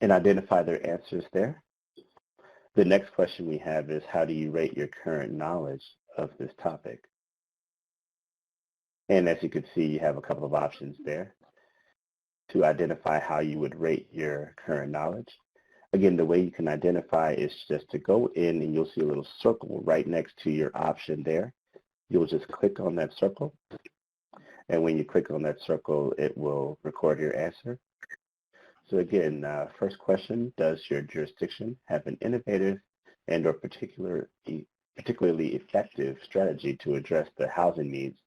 and identify their answers there. The next question we have is, how do you rate your current knowledge of this topic? And as you can see, you have a couple of options there to identify how you would rate your current knowledge. Again, the way you can identify is just to go in and you'll see a little circle right next to your option there. You'll just click on that circle. And when you click on that circle, it will record your answer. So again, first question, does your jurisdiction have an innovative and or particularly effective strategy to address the housing needs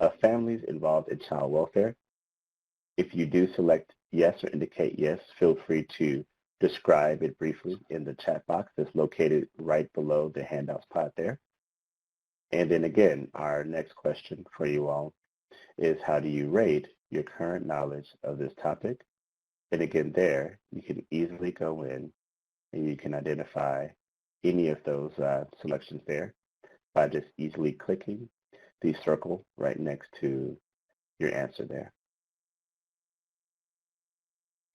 of families involved in child welfare? If you do, select yes or indicate yes. Feel free to describe it briefly in the chat box that's located right below the handouts pod there. And then again, our next question for you all is, how do you rate your current knowledge of this topic? And again, there, you can easily go in and you can identify any of those selections there by just easily clicking the circle right next to your answer there.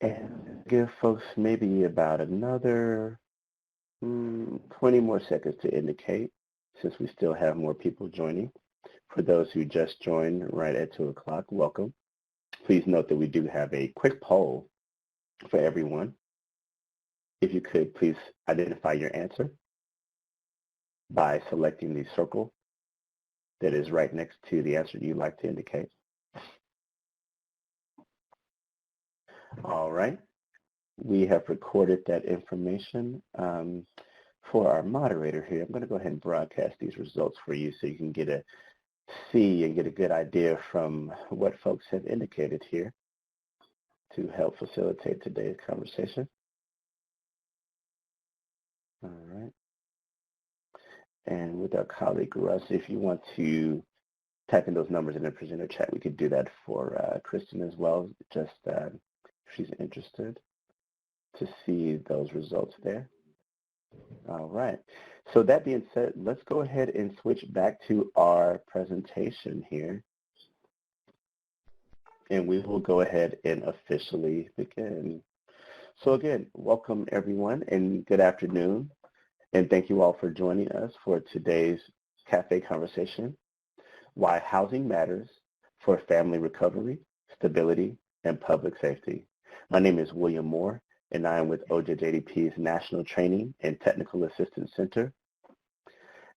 And give folks maybe about another 20 more seconds to indicate, since we still have more people joining. For those who just joined right at 2 o'clock, welcome. Please note that we do have a quick poll for everyone. If you could, please identify your answer by selecting the circle that is right next to the answer you'd like to indicate. All right. We have recorded that information. For our moderator here, I'm going to go ahead and broadcast these results for you so you can get a good idea from what folks have indicated here to help facilitate today's conversation. All right. And with our colleague Russ, if you want to type in those numbers in the presenter chat, we could do that for Kristen as well, just if she's interested to see those results there. All right. So that being said, let's go ahead and switch back to our presentation here. And we will go ahead and officially begin. So again, welcome everyone and good afternoon. And thank you all for joining us for today's cafe conversation, Why Housing Matters for Family Recovery, Stability, and Public Safety. My name is William Moore, and I am with OJJDP's National Training and Technical Assistance Center.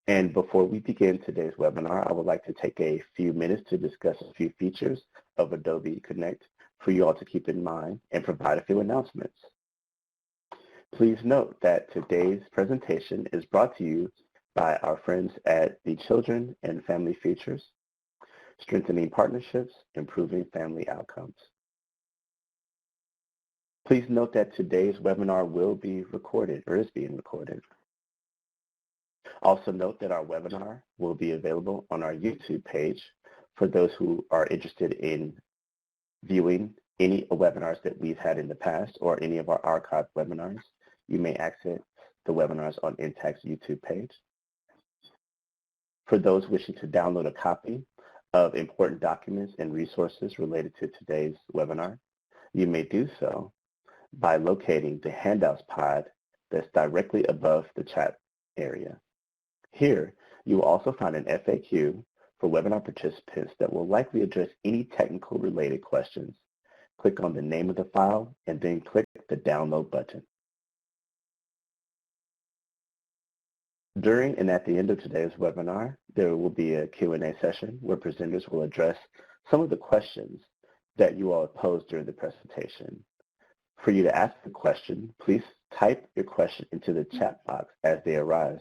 And before we begin today's webinar, I would like to take a few minutes to discuss a few features of Adobe Connect for you all to keep in mind and provide a few announcements. Please note that today's presentation is brought to you by our friends at the Children and Family Features, Strengthening Partnerships, Improving Family Outcomes. Please note that today's webinar will be recorded or is being recorded. Also note that our webinar will be available on our YouTube page for those who are interested in viewing any webinars that we've had in the past or any of our archived webinars. You may access the webinars on NTTAC's YouTube page. For those wishing to download a copy of important documents and resources related to today's webinar, you may do so by locating the handouts pod that's directly above the chat area. Here, you will also find an FAQ for webinar participants that will likely address any technical related questions. Click on the name of the file and then click the download button. During and at the end of today's webinar, there will be a Q&A session where presenters will address some of the questions that you all posed during the presentation. For you to ask a question, please type your question into the chat box as they arise.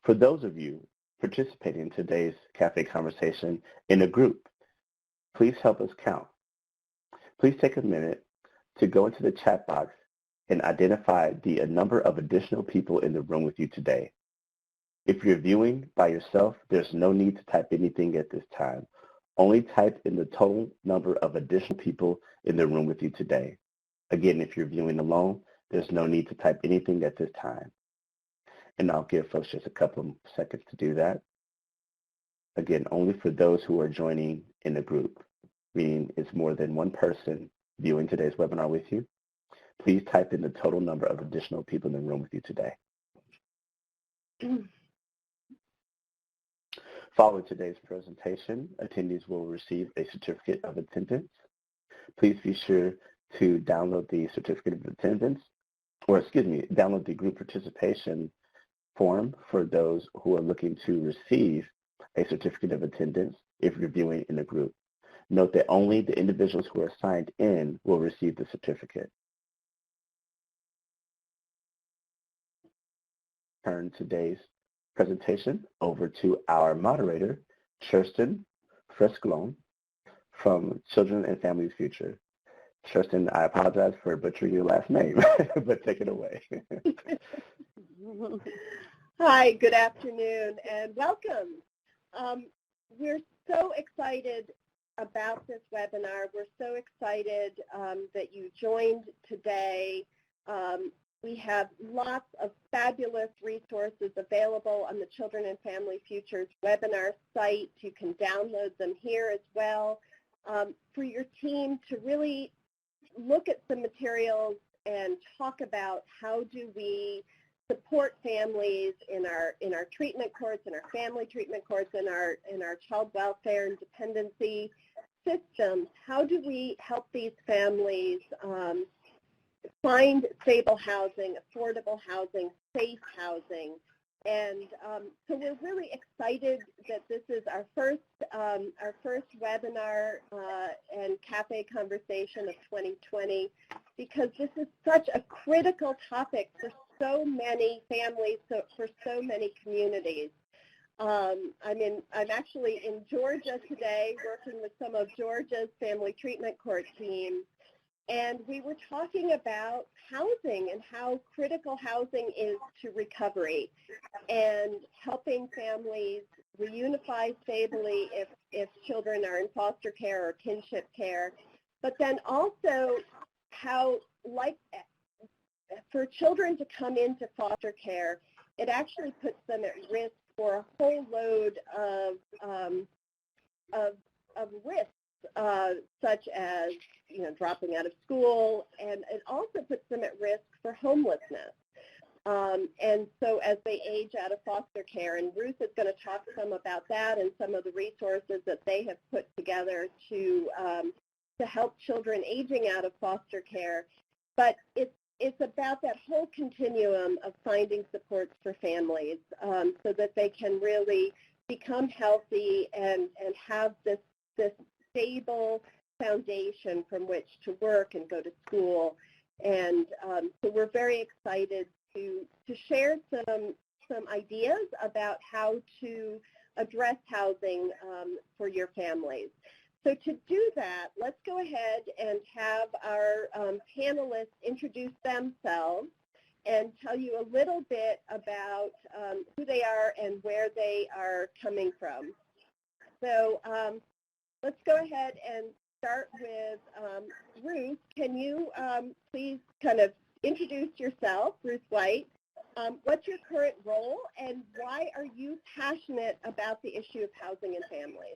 For those of you participating in today's cafe conversation in a group, please help us count. Please take a minute to go into the chat box and identify the number of additional people in the room with you today. If you're viewing by yourself, there's no need to type anything at this time. Only type in the total number of additional people in the room with you today. Again, if you're viewing alone, there's no need to type anything at this time. And I'll give folks just a couple of seconds to do that. Again, only for those who are joining in the group. meaning it's more than one person viewing today's webinar with you, please type in the total number of additional people in the room with you today. Following today's presentation, attendees will receive a certificate of attendance. Please be sure to download the certificate of attendance, or download the group participation form for those who are looking to receive a certificate of attendance if you're viewing in a group. Note that only the individuals who are signed in will receive the certificate. Turn today's presentation over to our moderator, Kirsten Fresclone from Children and Families Future. Kirsten, I apologize for butchering your last name, but take it away. Hi, good afternoon, and welcome. We're so excited about this webinar. We're so excited that you joined today. We have lots of fabulous resources available on the Children and Family Futures webinar site. You can download them here as well. For your team to really look at some materials and talk about how do we support families in our treatment courts, in our family treatment courts, in our child welfare and dependency systems. How do we help these families find stable housing, affordable housing, safe housing? And so we're really excited that this is our first webinar and cafe conversation of 2020, because this is such a critical topic for so many families, for so many communities. I'm actually in Georgia today working with some of Georgia's family treatment court teams, and we were talking about housing and how critical housing is to recovery and helping families reunify stably if children are in foster care or kinship care, but then also how, like, for children to come into foster care, it actually puts them at risk for a whole load of risks, such as dropping out of school, and it also puts them at risk for homelessness. And so as they age out of foster care, and Ruth is going to talk some about that and some of the resources that they have put together to help children aging out of foster care. But it's about that whole continuum of finding supports for families so that they can really become healthy and have this stable foundation from which to work and go to school. And so we're very excited to share some ideas about how to address housing for your families. So to do that, let's go ahead and have our panelists introduce themselves and tell you a little bit about who they are and where they are coming from. So let's go ahead and start with Ruth. Can you please kind of introduce yourself, Ruth White? What's your current role, and why are you passionate about the issue of housing and families?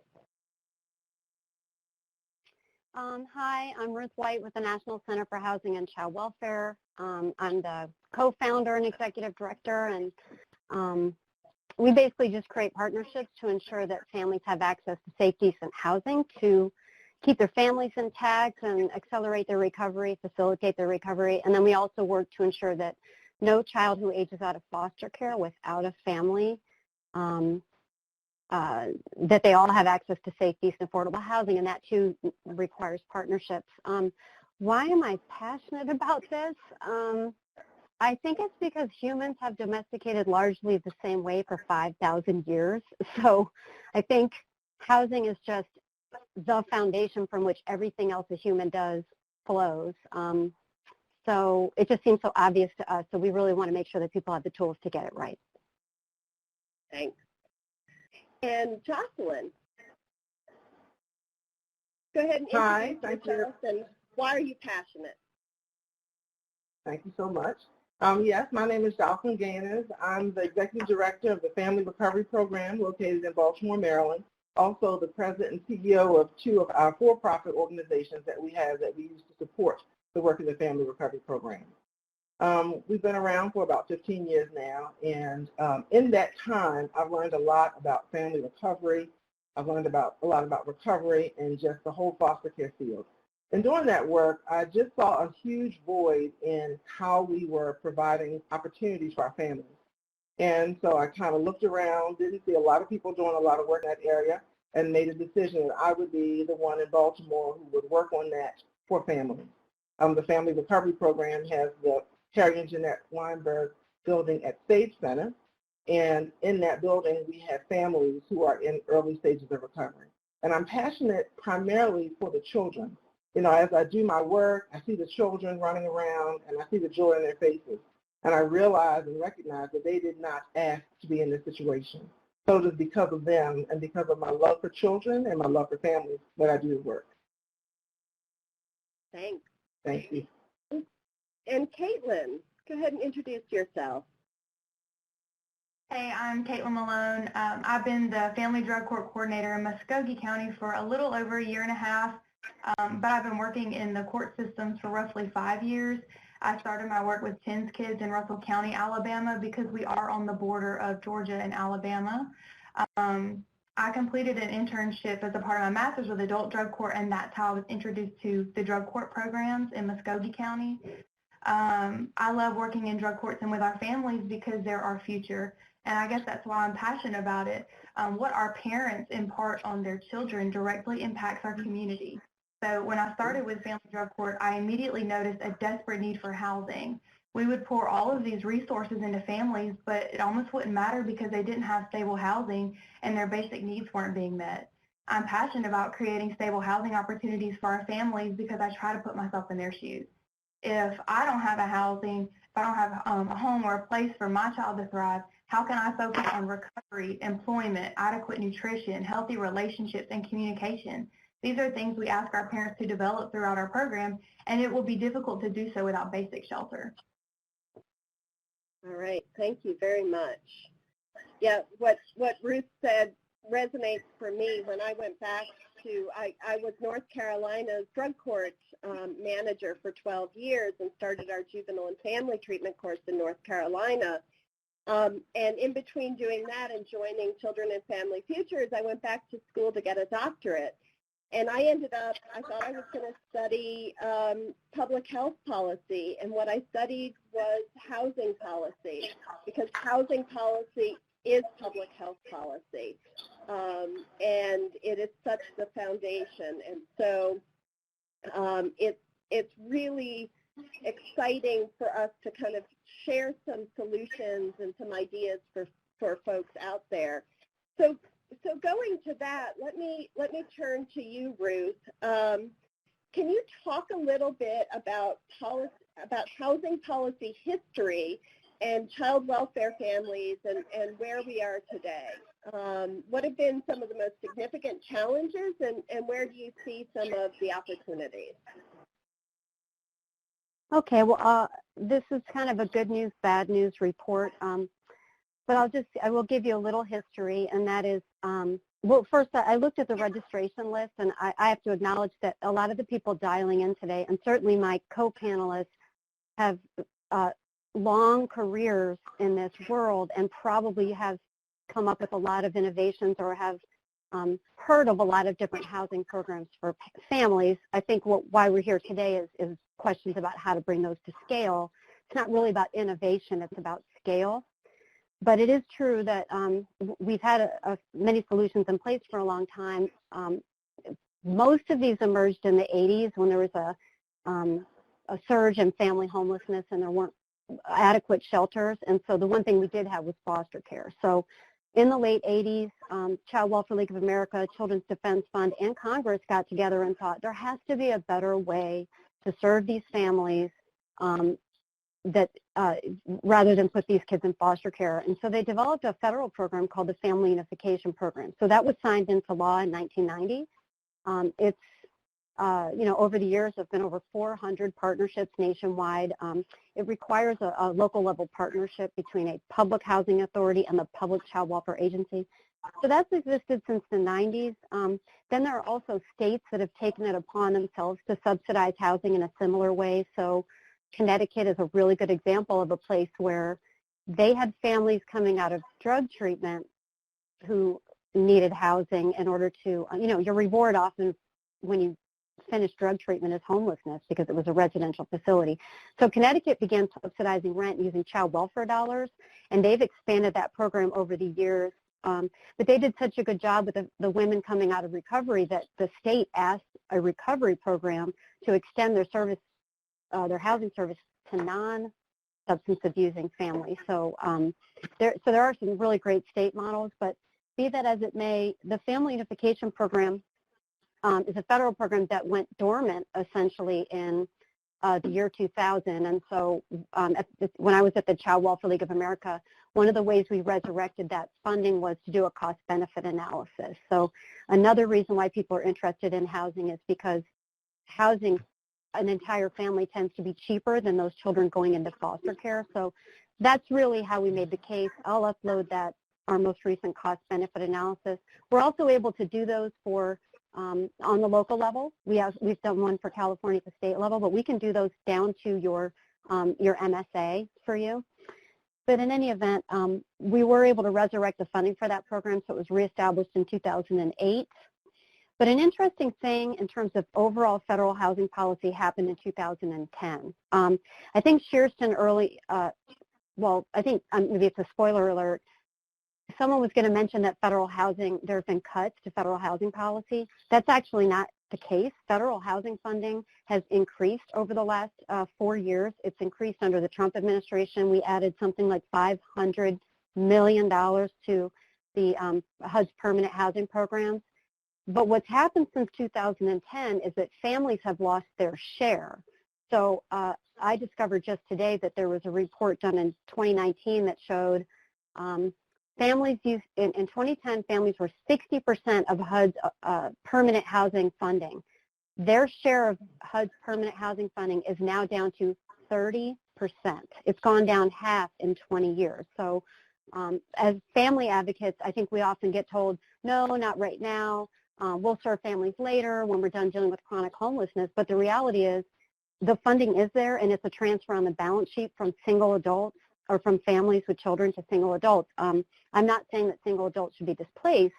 Hi, I'm Ruth White with the National Center for Housing and Child Welfare. I'm the co-founder and executive director, and we basically just create partnerships to ensure that families have access to safe, decent housing to keep their families intact and accelerate their recovery, facilitate their recovery. And then we also work to ensure that no child who ages out of foster care without a family, that they all have access to safe, decent, affordable housing, and that too requires partnerships. Why am I passionate about this? I think it's because humans have domesticated largely the same way for 5,000 years. So I think housing is just the foundation from which everything else a human does flows. So it just seems so obvious to us. So we really want to make sure that people have the tools to get it right. Thanks. And Jocelyn, go ahead and introduce yourself and why are you passionate? Thank you so much. Yes, my name is Jocelyn Gaines. I'm the Executive Director of the Family Recovery Program located in Baltimore, Maryland. also the president and CEO of 2 of our for-profit organizations that we have that we use to support the work of the Family Recovery Program. We've been around for about 15 years now, and in that time, I've learned a lot about family recovery. I've learned a lot about recovery and just the whole foster care field. And doing that work, I just saw a huge void in how we were providing opportunities for our families. And so I kind of looked around, didn't see a lot of people doing a lot of work in that area, and made a decision that I would be the one in Baltimore who would work on that for families. The Family Recovery Program has the Harry and Jeanette Weinberg building at Sage Center, and in that building we have families who are in early stages of recovery. And I'm passionate primarily for the children. You know, as I do my work, I see the children running around and I see the joy in their faces. And I realize and recognize that they did not ask to be in this situation. So it is because of them and because of my love for children and my love for families that I do the work. Thanks. Thank you. And Caitlin, go ahead and introduce yourself. Hey, I'm Caitlin Malone. I've been the Family Drug Court Coordinator in Muskogee County for a little over a year and a half, but I've been working in the court systems for roughly 5 years. I started my work with TENS kids in Russell County, Alabama, because we are on the border of Georgia and Alabama. I completed an internship as a part of my master's with adult drug court, and that's how I was introduced to the drug court programs in Muskogee County. I love working in drug courts and with our families because they're our future, and I guess that's why I'm passionate about it. What our parents impart on their children directly impacts our community. So when I started with Family Drug Court, I immediately noticed a desperate need for housing. We would pour all of these resources into families, but it almost wouldn't matter because they didn't have stable housing and their basic needs weren't being met. I'm passionate about creating stable housing opportunities for our families because I try to put myself in their shoes. If I don't have a housing, if I don't have a home or a place for my child to thrive, how can I focus on recovery, employment, adequate nutrition, healthy relationships, and communication? These are things we ask our parents to develop throughout our program, and it will be difficult to do so without basic shelter. All right, thank you very much. Yeah, what Ruth said resonates for me. When I went back to, I was North Carolina's drug court manager for 12 years and started our juvenile and family treatment course in North Carolina. And in between doing that and joining Children and Family Futures, I went back to school to get a doctorate. And I ended up, I thought I was going to study public health policy, and what I studied was housing policy, because housing policy is public health policy, and it is such the foundation. And so it's really exciting for us to kind of share some solutions and some ideas for folks out there. So going to that, let me turn to you, Ruth. Can you talk a little bit about housing policy history and child welfare families and where we are today? What have been some of the most significant challenges, and where do you see some of the opportunities? Okay, well, this is kind of a good news, bad news report. But I will give you a little history, and that is, well, first I looked at the registration list, and I have to acknowledge that a lot of the people dialing in today, and certainly my co-panelists, have long careers in this world and probably have come up with a lot of innovations or have heard of a lot of different housing programs for families. I think why we're here today is questions about how to bring those to scale. It's not really about innovation, it's about scale. But it is true that we've had many solutions in place for a long time. Most of these emerged in the 80s when there was a surge in family homelessness and there weren't adequate shelters. And so the one thing we did have was foster care. So in the late 80s, Child Welfare League of America, Children's Defense Fund, and Congress got together and thought there has to be a better way to serve these families that rather than put these kids in foster care. And so they developed a federal program called the Family Unification Program. So that was signed into law in 1990. It's over the years, there have been over 400 partnerships nationwide. It requires a local level partnership between a public housing authority and the public child welfare agency. So that's existed since the 90s. Then there are also states that have taken it upon themselves to subsidize housing in a similar way. So Connecticut is a really good example of a place where they had families coming out of drug treatment who needed housing in order to, your reward often when you finish drug treatment is homelessness because it was a residential facility. So Connecticut began subsidizing rent using child welfare dollars, and they've expanded that program over the years. But they did such a good job with the women coming out of recovery that the state asked a recovery program to extend their service, their housing service to non-substance abusing families. So there are some really great state models, but be that as it may, the Family Unification Program is a federal program that went dormant essentially in the year 2000. And so when I was at the Child Welfare League of America, one of the ways we resurrected that funding was to do a cost-benefit analysis. So another reason why people are interested in housing is because housing an entire family tends to be cheaper than those children going into foster care. So that's really how we made the case. I'll upload that, our most recent cost-benefit analysis. We're also able to do those for on the local level. We've done one for California at the state level, but we can do those down to your MSA for you. But in any event, we were able to resurrect the funding for that program, so it was reestablished in 2008. But an interesting thing in terms of overall federal housing policy happened in 2010. I think Shearston I think maybe it's a spoiler alert, someone was going to mention that federal housing, there have been cuts to federal housing policy. That's actually not the case. Federal housing funding has increased over the last 4 years. It's increased under the Trump administration. We added something like $500 million to the HUD's permanent housing programs. But what's happened since 2010 is that families have lost their share. So I discovered just today that there was a report done in 2019 that showed families in 2010, families were 60% of HUD's permanent housing funding. Their share of HUD's permanent housing funding is now down to 30%. It's gone down half in 20 years. So as family advocates, I think we often get told, no, not right now. We'll serve families later when we're done dealing with chronic homelessness. But the reality is the funding is there, and it's a transfer on the balance sheet from single adults or from families with children to single adults. I'm not saying that single adults should be displaced,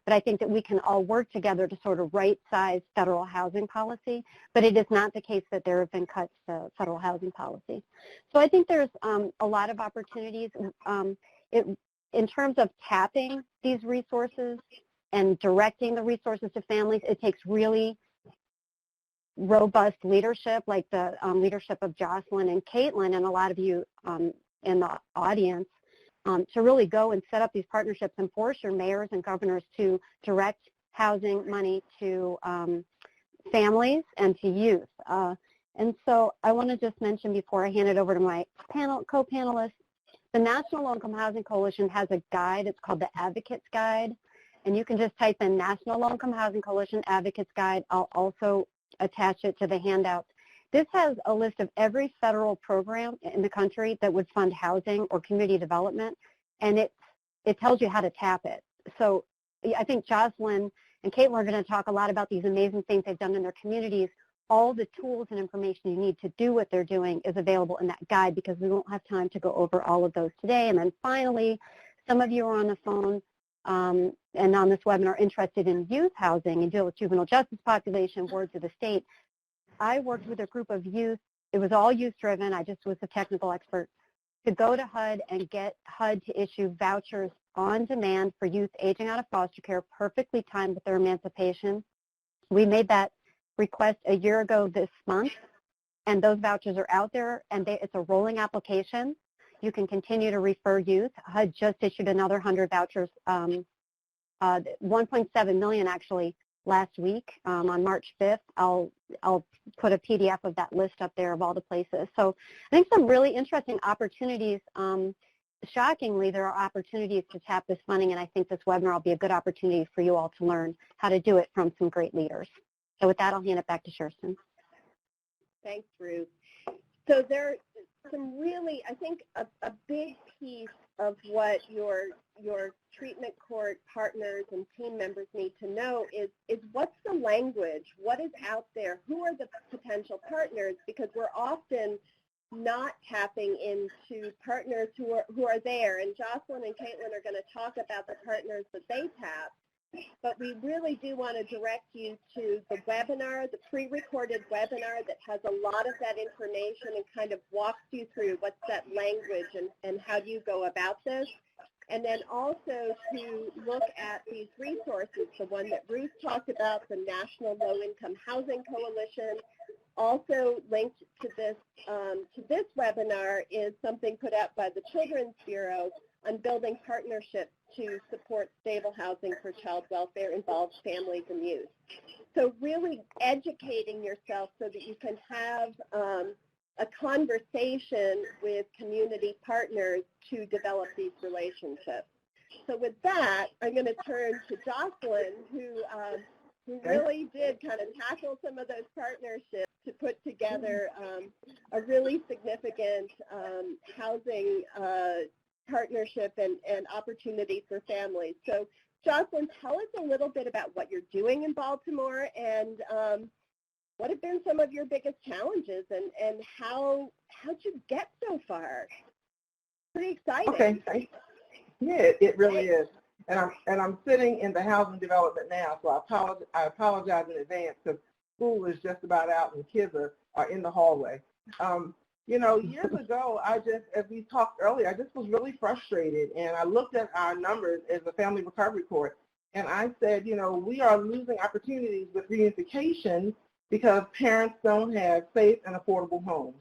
but I think that we can all work together to sort of right-size federal housing policy, but it is not the case that there have been cuts to federal housing policy. So I think there's a lot of opportunities. In terms of tapping these resources and directing the resources to families, it takes really robust leadership, like the leadership of Jocelyn and Caitlin and a lot of you in the audience, to really go and set up these partnerships and force your mayors and governors to direct housing money to families and to youth. And so I want to just mention before I hand it over to my co-panelists, the National Low-Income Housing Coalition has a guide. It's called the Advocates Guide. And you can just type in National Low-Income Housing Coalition Advocates Guide. I'll also attach it to the handouts. This has a list of every federal program in the country that would fund housing or community development, and it tells you how to tap it. So I think Jocelyn and Caitlin are going to talk a lot about these amazing things they've done in their communities. All the tools and information you need to do what they're doing is available in that guide because we won't have time to go over all of those today. And then finally, some of you are on the phone and on this webinar interested in youth housing and deal with juvenile justice population, wards of the state. I worked with a group of youth. It was all youth-driven. I just was a technical expert to go to HUD and get HUD to issue vouchers on demand for youth aging out of foster care, perfectly timed with their emancipation. We made that request a year ago this month, and those vouchers are out there, and it's a rolling application. You can continue to refer youth. HUD just issued another 100 vouchers, 1.7 million actually, last week on March 5th. I'll put a PDF of that list up there of all the places. So I think some really interesting opportunities. Shockingly, there are opportunities to tap this funding, and I think this webinar will be a good opportunity for you all to learn how to do it from some great leaders. So with that, I'll hand it back to Kirsten. Thanks, Ruth. So there are some really, I think, a big piece of what your treatment court partners and team members need to know is what's the language, what is out there, who are the potential partners, because we're often not tapping into partners who are there. And Jocelyn and Caitlin are going to talk about the partners that they tap. But we really do want to direct you to the webinar, the pre-recorded webinar that has a lot of that information and kind of walks you through what's that language and how do you go about this. And then also to look at these resources, the one that Ruth talked about, the National Low-Income Housing Coalition. Also linked to this webinar is something put out by the Children's Bureau on building partnerships to support stable housing for child welfare-involved families and youth. So really educating yourself so that you can have a conversation with community partners to develop these relationships. So with that, I'm going to turn to Jocelyn, who really did kind of tackle some of those partnerships to put together a really significant housing partnership and opportunity for families. So Jocelyn, tell us a little bit about what you're doing in Baltimore and what have been some of your biggest challenges and how'd you get so far? Pretty exciting. Okay. Yeah, it really is. And I'm sitting in the housing development now, so I apologize in advance because school is just about out and kids are in the hallway. You know, years ago, as we talked earlier, I just was really frustrated, and I looked at our numbers as a family recovery court, and I said, you know, we are losing opportunities with reunification because parents don't have safe and affordable homes.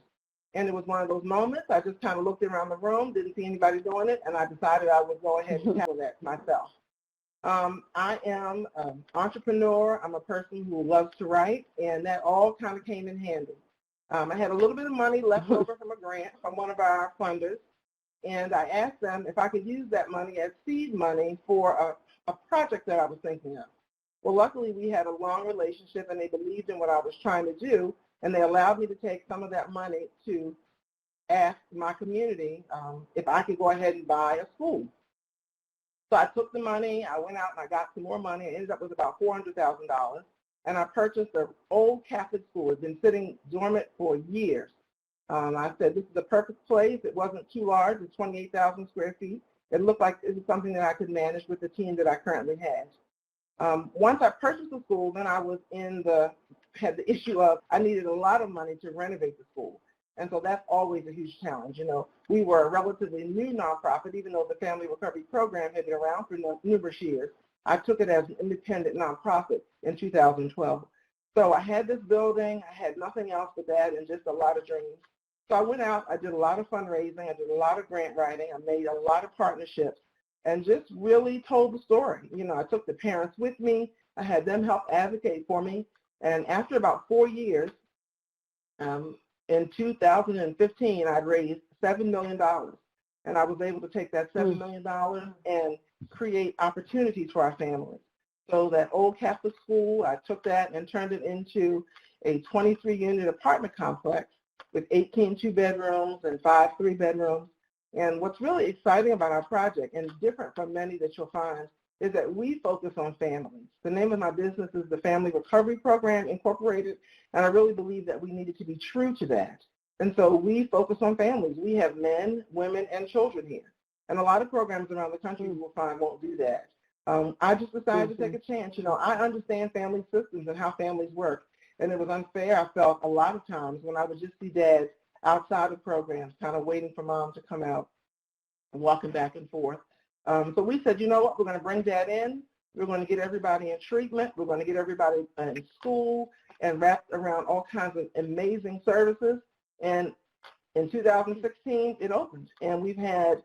And it was one of those moments, I just kind of looked around the room, didn't see anybody doing it, and I decided I would go ahead and tackle that myself. I am an entrepreneur. I'm a person who loves to write, and that all kind of came in handy. I had a little bit of money left over from a grant from one of our funders, and I asked them if I could use that money as seed money for a project that I was thinking of. Well, luckily, we had a long relationship, and they believed in what I was trying to do, and they allowed me to take some of that money to ask my community if I could go ahead and buy a school. So I took the money, I went out and I got some more money. I ended up with about $400,000. And I purchased an old Catholic school. It's been sitting dormant for years. I said, this is the perfect place. It wasn't too large. It's 28,000 square feet. It looked like it was something that I could manage with the team that I currently had. Once I purchased the school, then I was had the issue of I needed a lot of money to renovate the school. And so that's always a huge challenge. You know, we were a relatively new nonprofit, even though the Family Recovery Program had been around for numerous years. I took it as an independent nonprofit in 2012. So I had this building, I had nothing else but that and just a lot of dreams. So I went out, I did a lot of fundraising, I did a lot of grant writing, I made a lot of partnerships and just really told the story. You know, I took the parents with me, I had them help advocate for me. And after about 4 years, in 2015, I'd raised $7 million. And I was able to take that $7 million and create opportunities for our families. So that old Catholic school, I took that and turned it into a 23-unit apartment complex with 18 two-bedrooms and 5 three-bedrooms. And what's really exciting about our project, and different from many that you'll find, is that we focus on families. The name of my business is the Family Recovery Program Incorporated, and I really believe that we needed to be true to that. And so we focus on families. We have men, women, and children here. And a lot of programs around the country you will find won't do that. I just decided to take a chance. You know, I understand family systems and how families work. And it was unfair, I felt, a lot of times when I would just see dads outside of programs kind of waiting for mom to come out and walking back and forth. So we said, you know what, we're going to bring dad in. We're going to get everybody in treatment. We're going to get everybody in school and wrapped around all kinds of amazing services. And in 2016, it opened. And we've had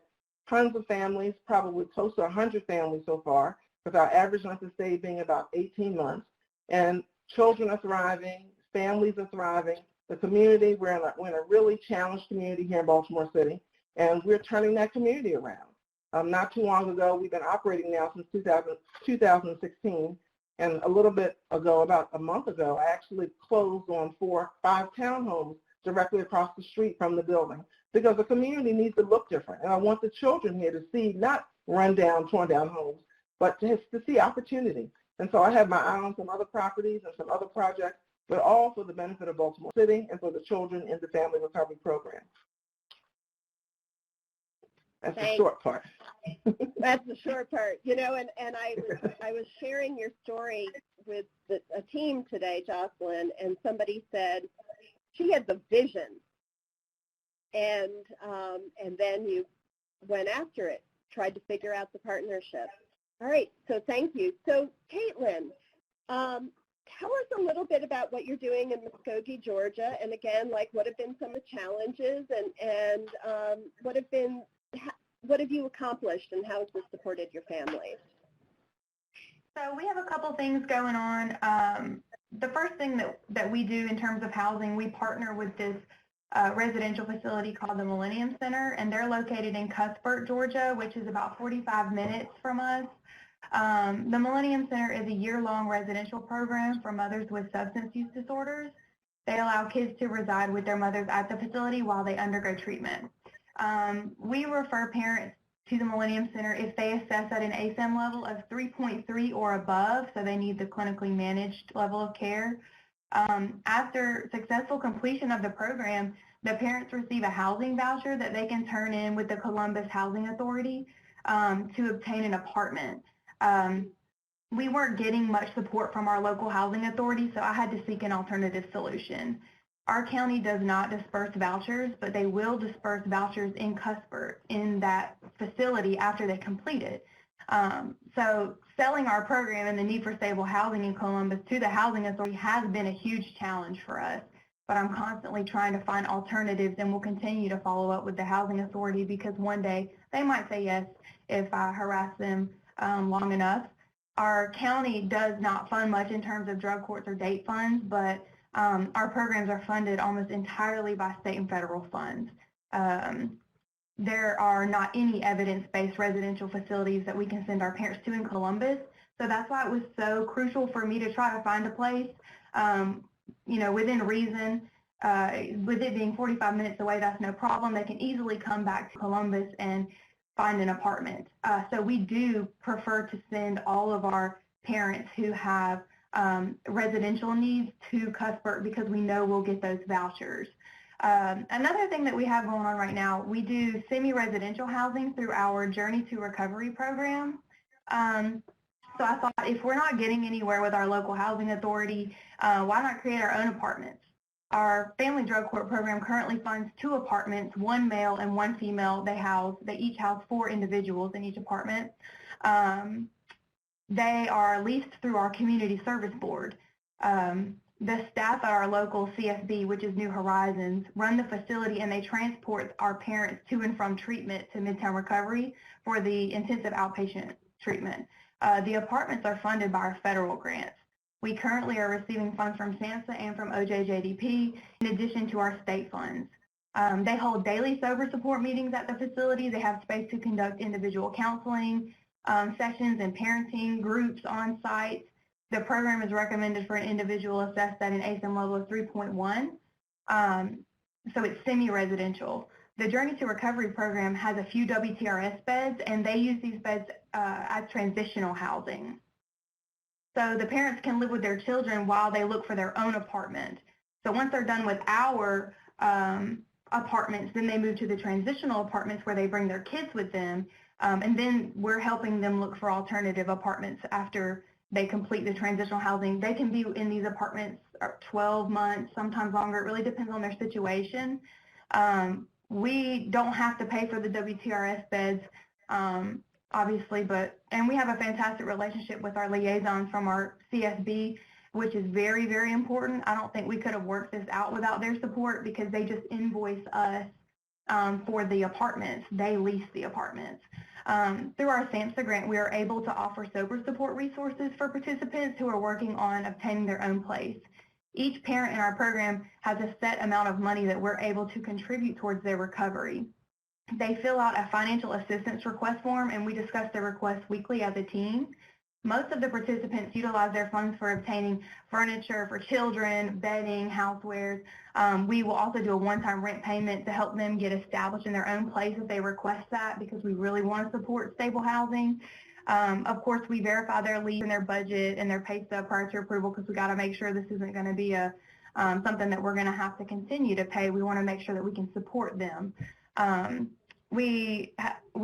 tons of families, probably close to 100 families so far, with our average length of stay being about 18 months. And children are thriving, families are thriving. The community, we're in a really challenged community here in Baltimore City, and we're turning that community around. Not too long ago, we've been operating now since 2016. And a little bit ago, about a month ago, I actually closed on 5 townhomes directly across the street from the building because the community needs to look different. And I want the children here to see not run down, torn down homes, but to see opportunity. And so I have my eye on some other properties and some other projects, but all for the benefit of Baltimore City and for the children in the Family Recovery Program. That's the short part. That's the short part. You know, and I was sharing your story with a team today, Jocelyn, and somebody said she had the vision, and then you went after it, tried to figure out the partnership. All right, so thank you. So Caitlin, tell us a little bit about what you're doing in Muskogee, Georgia, and again, like what have been some of the challenges and what have you accomplished and how has this supported your family? So we have a couple things going on. The first thing that we do in terms of housing, we partner with this residential facility called the Millennium Center, and they're located in Cuthbert, Georgia, which is about 45 minutes from us. The Millennium Center is a year-long residential program for mothers with substance use disorders. They allow kids to reside with their mothers at the facility while they undergo treatment. We refer parents to the Millennium Center if they assess at an ASAM level of 3.3 or above, so they need the clinically managed level of care. After successful completion of the program, the parents receive a housing voucher that they can turn in with the Columbus Housing Authority to obtain an apartment. We weren't getting much support from our local housing authority, so I had to seek an alternative solution. Our county does not disperse vouchers, but they will disperse vouchers in Cuthbert in that facility after they complete it. So selling our program and the need for stable housing in Columbus to the housing authority has been a huge challenge for us, but I'm constantly trying to find alternatives and will continue to follow up with the housing authority because one day they might say yes if I harass them long enough. Our county does not fund much in terms of drug courts or date funds, but our programs are funded almost entirely by state and federal funds. There are not any evidence-based residential facilities that we can send our parents to in Columbus, so that's why it was so crucial for me to try to find a place, you know, within reason. With it being 45 minutes away, that's no problem. They can easily come back to Columbus and find an apartment. So we do prefer to send all of our parents who have residential needs to Cuthbert because we know we'll get those vouchers. Another thing that we have going on right now, we do semi-residential housing through our Journey to Recovery program. So I thought if we're not getting anywhere with our local housing authority, why not create our own apartments? Our Family Drug Court program currently funds 2 apartments, 1 male and 1 female. They each house 4 individuals in each apartment. They are leased through our community service board. The staff at our local CSB, which is New Horizons, run the facility and they transport our parents to and from treatment to Midtown Recovery for the intensive outpatient treatment. The apartments are funded by our federal grants. We currently are receiving funds from SAMHSA and from OJJDP in addition to our state funds. They hold daily sober support meetings at the facility. They have space to conduct individual counseling sessions and parenting groups on site. The program is recommended for an individual assessed at an ASAM level of 3.1. So it's semi-residential. The Journey to Recovery program has a few WTRS beds, and they use these beds as transitional housing. So the parents can live with their children while they look for their own apartment. So once they're done with our apartments, then they move to the transitional apartments where they bring their kids with them, and then we're helping them look for alternative apartments after they complete the transitional housing. They can be in these apartments 12 months, sometimes longer. It really depends on their situation. We don't have to pay for the WTRS beds, obviously, and we have a fantastic relationship with our liaisons from our CSB, which is very, very important. I don't think we could have worked this out without their support because they just invoice us for the apartments. They lease the apartments. Through our SAMHSA grant, we are able to offer sober support resources for participants who are working on obtaining their own place. Each parent in our program has a set amount of money that we're able to contribute towards their recovery. They fill out a financial assistance request form, and we discuss their requests weekly as a team. Most of the participants utilize their funds for obtaining furniture for children, bedding, housewares. We will also do a one-time rent payment to help them get established in their own place if they request that, because we really want to support stable housing. Of course, we verify their lease and their budget and their pay stub prior to approval, because we got to make sure this isn't going to be something that we're going to have to continue to pay. We want to make sure that we can support them. We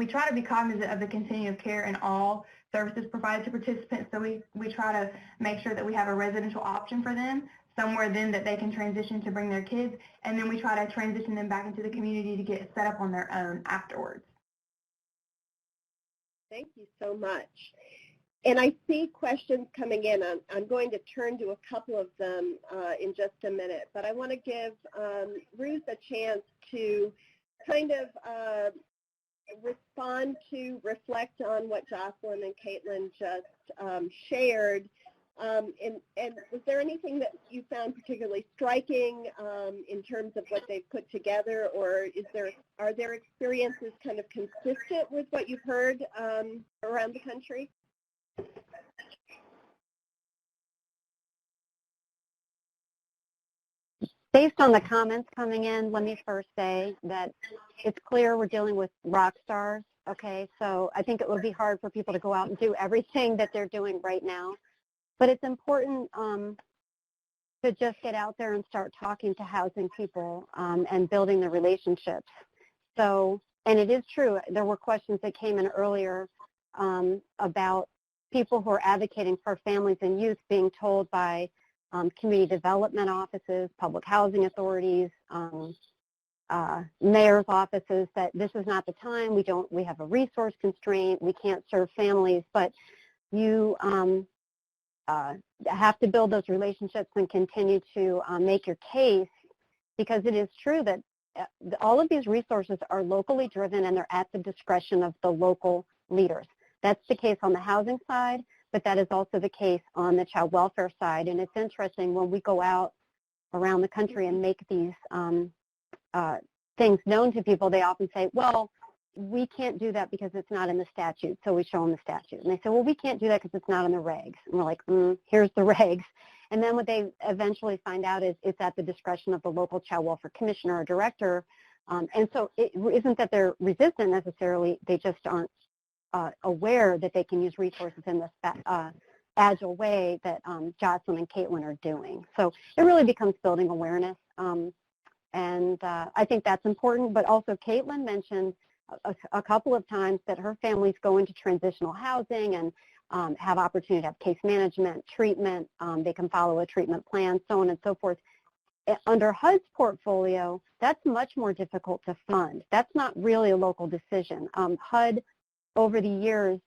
try to be cognizant of the continuum of care and all services provided to participants, so we try to make sure that we have a residential option for them, somewhere then that they can transition to bring their kids, and then we try to transition them back into the community to get set up on their own afterwards. Thank you so much. And I see questions coming in. I'm going to turn to a couple of them in just a minute, but I want to give Ruth a chance to kind of respond to, reflect on what Jocelyn and Caitlin just shared. And was there anything that you found particularly striking in terms of what they've put together, or are their experiences kind of consistent with what you've heard around the country? Based on the comments coming in, let me first say that it's clear we're dealing with rock stars, okay? So I think it would be hard for people to go out and do everything that they're doing right now. But it's important to just get out there and start talking to housing people and building the relationships. So, and it is true, there were questions that came in earlier about people who are advocating for families and youth being told by community development offices, public housing authorities, mayor's offices that this is not the time, we have a resource constraint, we can't serve families, but you have to build those relationships and continue to make your case, because it is true that all of these resources are locally driven and they're at the discretion of the local leaders. That's the case on the housing side, but that is also the case on the child welfare side. And it's interesting, when we go out around the country and make these things known to people, they often say, well, we can't do that because it's not in the statute. So we show them the statute. And they say, well, we can't do that because it's not in the regs. And we're like, here's the regs. And then what they eventually find out is it's at the discretion of the local child welfare commissioner or director. And so it isn't that they're resistant necessarily, they just aren't aware that they can use resources in this agile way that Jocelyn and Caitlin are doing. So it really becomes building awareness. And I think that's important. But also Caitlin mentioned a couple of times that her families go into transitional housing and have opportunity to have case management, treatment, they can follow a treatment plan, so on and so forth. Under HUD's portfolio, that's much more difficult to fund. That's not really a local decision. HUD, over the years,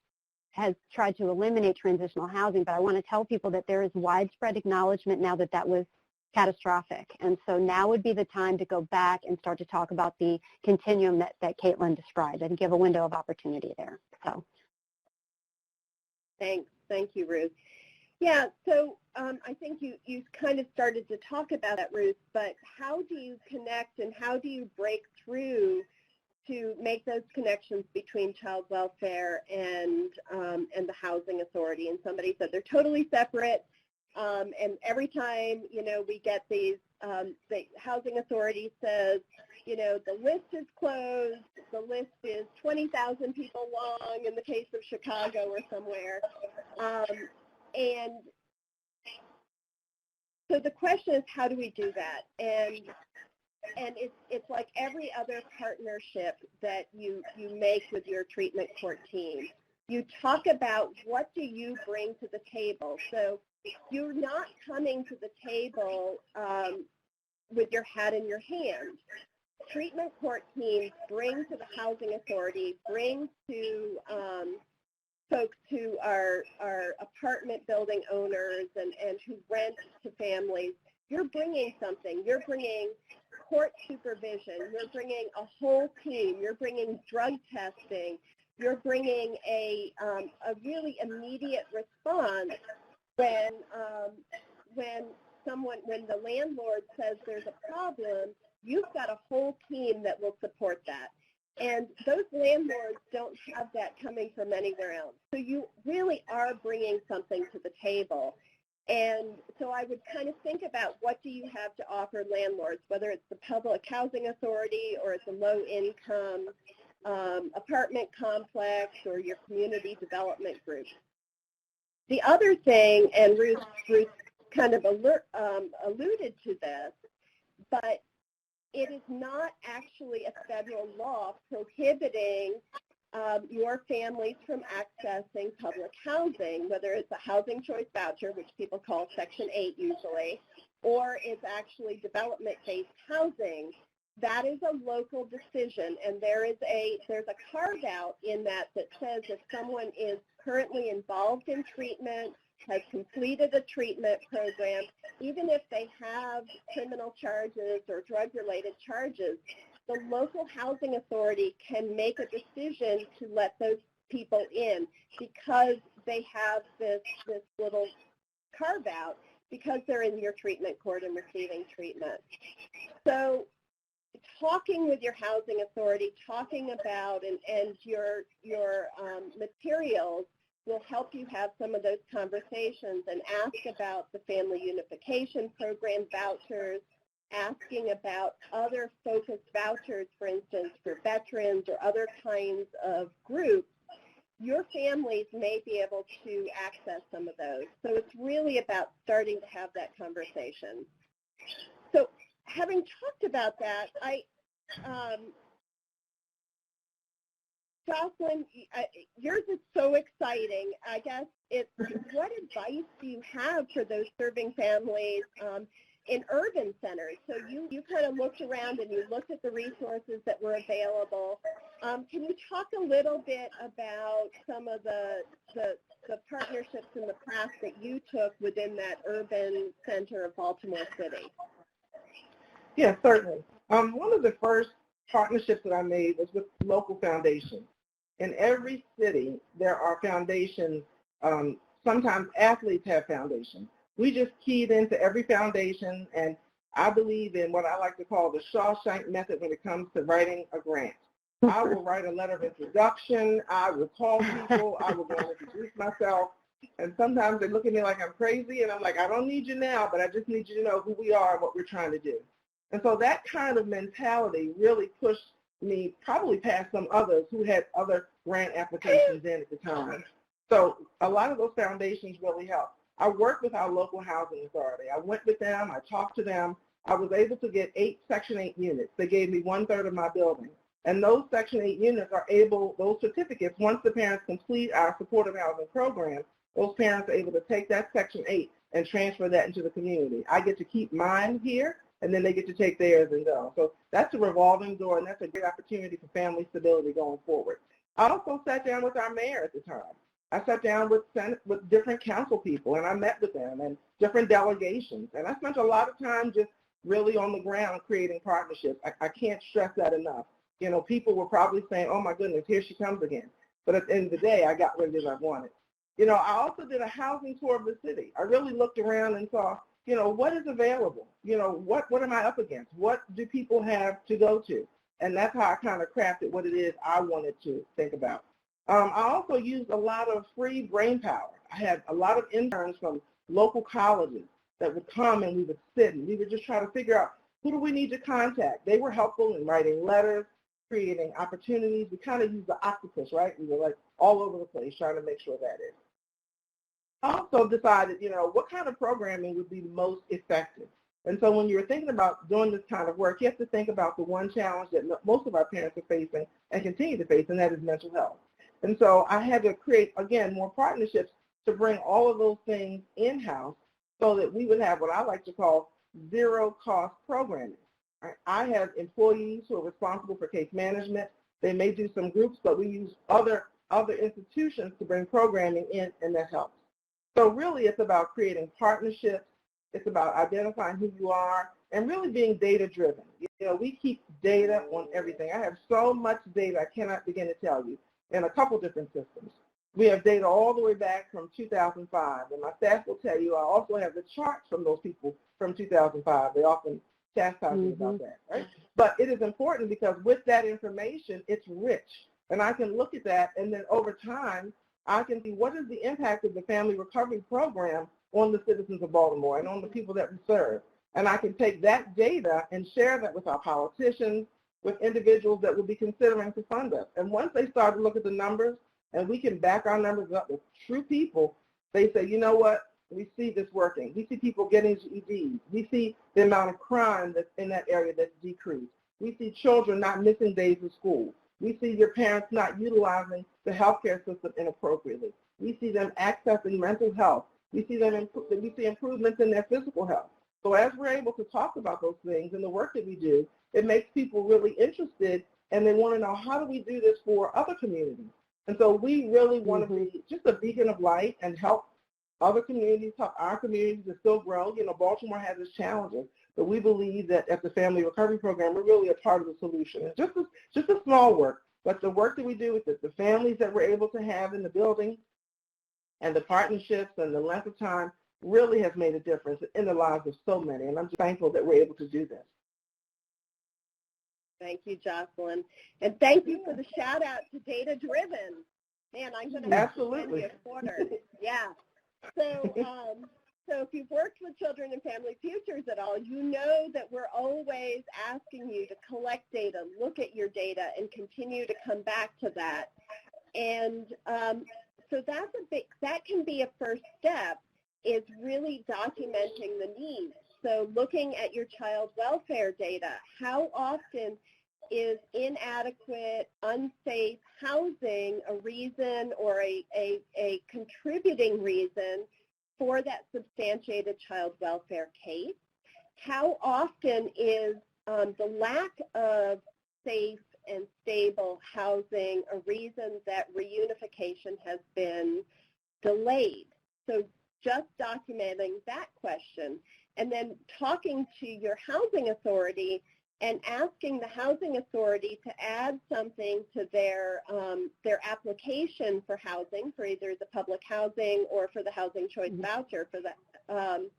has tried to eliminate transitional housing, but I want to tell people that there is widespread acknowledgement now that that was catastrophic. And so now would be the time to go back and start to talk about the continuum that Caitlin described and give a window of opportunity there. So, thanks. Thank you, Ruth. Yeah, so I think you kind of started to talk about that, Ruth, but how do you connect and how do you break through to make those connections between child welfare and the housing authority? And somebody said they're totally separate. And every time, we get these, the housing authority says, the list is closed, the list is 20,000 people long in the case of Chicago or somewhere. And so the question is, how do we do that? And it's like every other partnership that you make with your treatment court team. You talk about what do you bring to the table. So you're not coming to the table with your hat in your hand. Treatment court teams bring to the housing authority, bring to folks who are apartment building owners and who rent to families. You're bringing something. You're bringing court supervision. You're bringing a whole team. You're bringing drug testing. You're bringing a really immediate response when the landlord says there's a problem. You've got a whole team that will support that. And those landlords don't have that coming from anywhere else. So you really are bringing something to the table. And so I would kind of think about what do you have to offer landlords, whether it's the public housing authority or it's a low-income apartment complex or your community development group. The other thing, and Ruth kind of alluded to this, but it is not actually a federal law prohibiting your families from accessing public housing, whether it's a housing choice voucher, which people call Section 8 usually, or it's actually development-based housing. That is a local decision, and there's a carve-out in that says if someone is currently involved in treatment, has completed a treatment program, even if they have criminal charges or drug-related charges, the local housing authority can make a decision to let those people in because they have this little carve-out because they're in your treatment court and receiving treatment. So talking with your housing authority, talking about and your materials will help you have some of those conversations and ask about the family unification program vouchers, asking about other focused vouchers, for instance, for veterans or other kinds of groups. Your families may be able to access some of those. So it's really about starting to have that conversation. So having talked about that, Jocelyn, yours is so exciting. I guess what advice do you have for those serving families in urban centers? So you kind of looked around and you looked at the resources that were available. Can you talk a little bit about some of the partnerships in the past that you took within that urban center of Baltimore City? Yes, certainly. One of the first partnerships that I made was with local foundations. In every city, there are foundations. Sometimes athletes have foundations. We just keyed into every foundation, and I believe in what I like to call the Shawshank method when it comes to writing a grant. I will write a letter of introduction. I will call people. I will go and introduce myself. And sometimes they look at me like I'm crazy, and I'm like, I don't need you now, but I just need you to know who we are and what we're trying to do. And so that kind of mentality really pushed me probably past some others who had other grant applications in at the time. So a lot of those foundations really helped. I worked with our local housing authority. I went with them. I talked to them. I was able to get 8 Section 8 units. They gave me 1/3 of my building. And those Section 8 units are able, those certificates, once the parents complete our supportive housing program, those parents are able to take that Section 8 and transfer that into the community. I get to keep mine here, and then they get to take theirs and go. So that's a revolving door, and that's a great opportunity for family stability going forward. I also sat down with our mayor at the time. I sat down with different council people, and I met with them and different delegations. And I spent a lot of time just really on the ground creating partnerships. I can't stress that enough. You know, people were probably saying, oh, my goodness, here she comes again. But at the end of the day, I got what it is I wanted. You know, I also did a housing tour of the city. I really looked around and saw, you know, what is available? You know, what am I up against? What do people have to go to? And that's how I kind of crafted what it is I wanted to think about. I also used a lot of free brain power. I had a lot of interns from local colleges that would come and we would sit and we would just try to figure out who do we need to contact. They were helpful in writing letters, creating opportunities. We kind of used the octopus, right? We were like all over the place trying to make sure that is. I also decided, you know, what kind of programming would be most effective. And so when you're thinking about doing this kind of work, you have to think about the one challenge that most of our parents are facing and continue to face, and that is mental health. And so I had to create, again, more partnerships to bring all of those things in-house so that we would have what I like to call zero-cost programming. I have employees who are responsible for case management. They may do some groups, but we use other institutions to bring programming in, and that helps. So really it's about creating partnerships. It's about identifying who you are and really being data-driven. You know, we keep data on everything. I have so much data I cannot begin to tell you in a couple different systems. We have data all the way back from 2005, and my staff will tell you I also have the charts from those people from 2005. They often chastise me about that, right? But it is important because with that information, it's rich. And I can look at that, and then over time, I can see what is the impact of the Family Recovery Program on the citizens of Baltimore and on the people that we serve. And I can take that data and share that with our politicians, with individuals that will be considering to fund us. And once they start to look at the numbers, and we can back our numbers up with true people, they say, you know what, we see this working. We see people getting GEDs. We see the amount of crime that's in that area that's decreased. We see children not missing days of school. We see your parents not utilizing the healthcare system inappropriately. We see them accessing mental health. We see improvements in their physical health. So as we're able to talk about those things and the work that we do, it makes people really interested, and they want to know, how do we do this for other communities? And so we really want to be just a beacon of light and help other communities, help our communities to still grow. You know, Baltimore has its challenges, but we believe that at the Family Recovery Program, we're really a part of the solution. It's just a small work, but the work that we do with the families that we're able to have in the building and the partnerships and the length of time really has made a difference in the lives of so many, and I'm just thankful that we're able to do this. Thank you, Jocelyn. And thank you for the shout out to Data Driven. Man, I'm going to have to send you a quarter. Yeah. So, so if you've worked with Children and Family Futures at all, you know that we're always asking you to collect data, look at your data, and continue to come back to that. And so that can be a first step, is really documenting the needs. So looking at your child welfare data, how often is inadequate, unsafe housing a reason or a contributing reason for that substantiated child welfare case? How often is the lack of safe and stable housing a reason that reunification has been delayed? So just documenting that question, and then talking to your housing authority and asking the housing authority to add something to their application for housing, for either the public housing or for the housing choice voucher, for the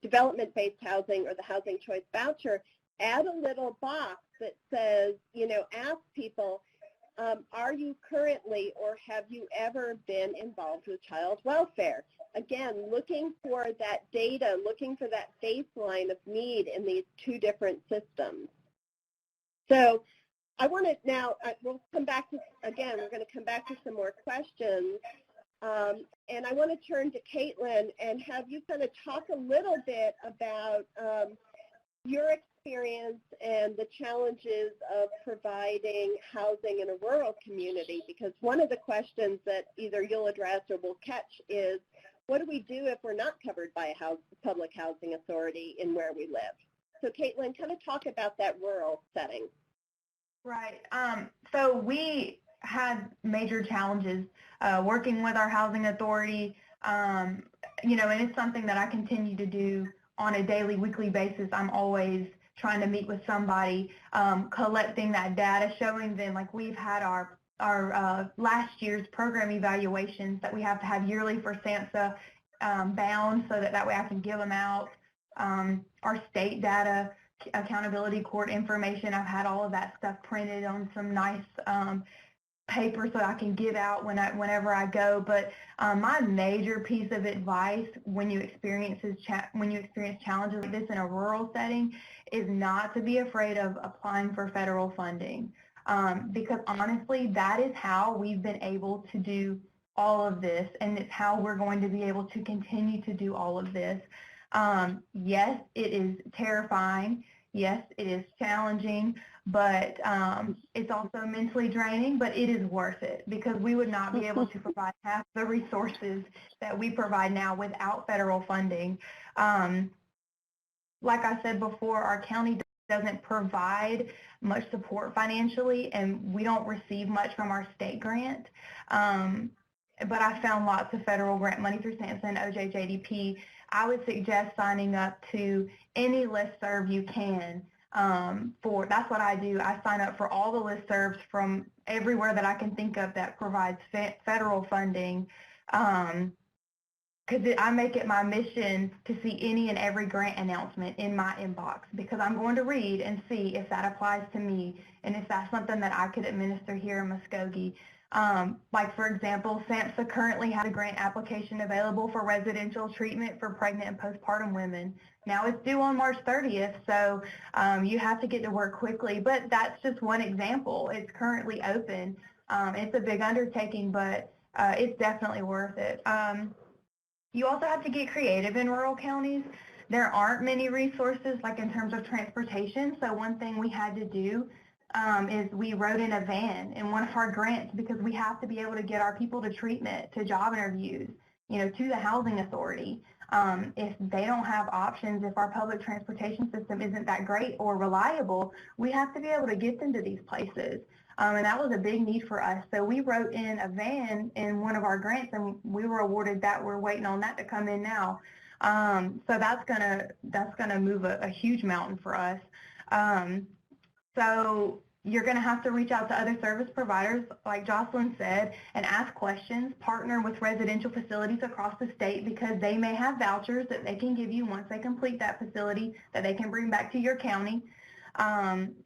development-based housing or the housing choice voucher. Add a little box that says, you know, ask people, are you currently or have you ever been involved with child welfare? Again, looking for that data, looking for that baseline of need in these two different systems. So I want to now, we'll come back to, again, we're going to come back to some more questions. And I want to turn to Caitlin and have you kind of talk a little bit about your experience and the challenges of providing housing in a rural community, because one of the questions that either you'll address or we'll catch is, what do we do if we're not covered by a public housing authority in where we live? So Caitlin, kind of talk about that rural setting. Right. So we had major challenges working with our housing authority, you know, and it's something that I continue to do on a daily, weekly basis. I'm always trying to meet with somebody, collecting that data, showing them, like we've had our last year's program evaluations that we have to have yearly for SAMHSA bound so that way I can give them out. Our state data, accountability court information, I've had all of that stuff printed on some nice paper so I can give out whenever I go. But my major piece of advice when you experience challenges like this in a rural setting is not to be afraid of applying for federal funding, because honestly, that is how we've been able to do all of this, and it's how we're going to be able to continue to do all of this. Yes, it is terrifying. Yes, it is challenging, but it's also mentally draining, but it is worth it, because we would not be able to provide half the resources that we provide now without federal funding. Like I said before, our county doesn't provide much support financially, and we don't receive much from our state grant. But I found lots of federal grant money through SAMHSA and OJJDP. I would suggest signing up to any listserv you can. That's what I do. I sign up for all the listservs from everywhere that I can think of that provides federal funding. because I make it my mission to see any and every grant announcement in my inbox, because I'm going to read and see if that applies to me and if that's something that I could administer here in Muskogee. Like, for example, SAMHSA currently has a grant application available for residential treatment for pregnant and postpartum women. Now it's due on March 30th, so you have to get to work quickly, but that's just one example. It's currently open. It's a big undertaking, but it's definitely worth it. You also have to get creative in rural counties. There aren't many resources, like in terms of transportation, so one thing we had to do is we rode in a van in one of our grants, because we have to be able to get our people to treatment, to job interviews, you know, to the housing authority. If they don't have options, if our public transportation system isn't that great or reliable, we have to be able to get them to these places. And that was a big need for us. So we wrote in a van in one of our grants, and we were awarded that. We're waiting on that to come in now. So that's gonna move a huge mountain for us. So you're going to have to reach out to other service providers, like Jocelyn said, and ask questions, partner with residential facilities across the state, because they may have vouchers that they can give you once they complete that facility that they can bring back to your county.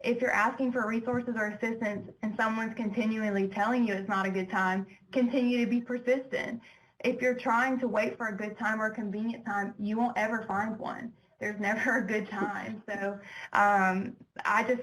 If you're asking for resources or assistance and someone's continually telling you it's not a good time, continue to be persistent. If you're trying to wait for a good time or a convenient time, you won't ever find one. There's never a good time. So I'm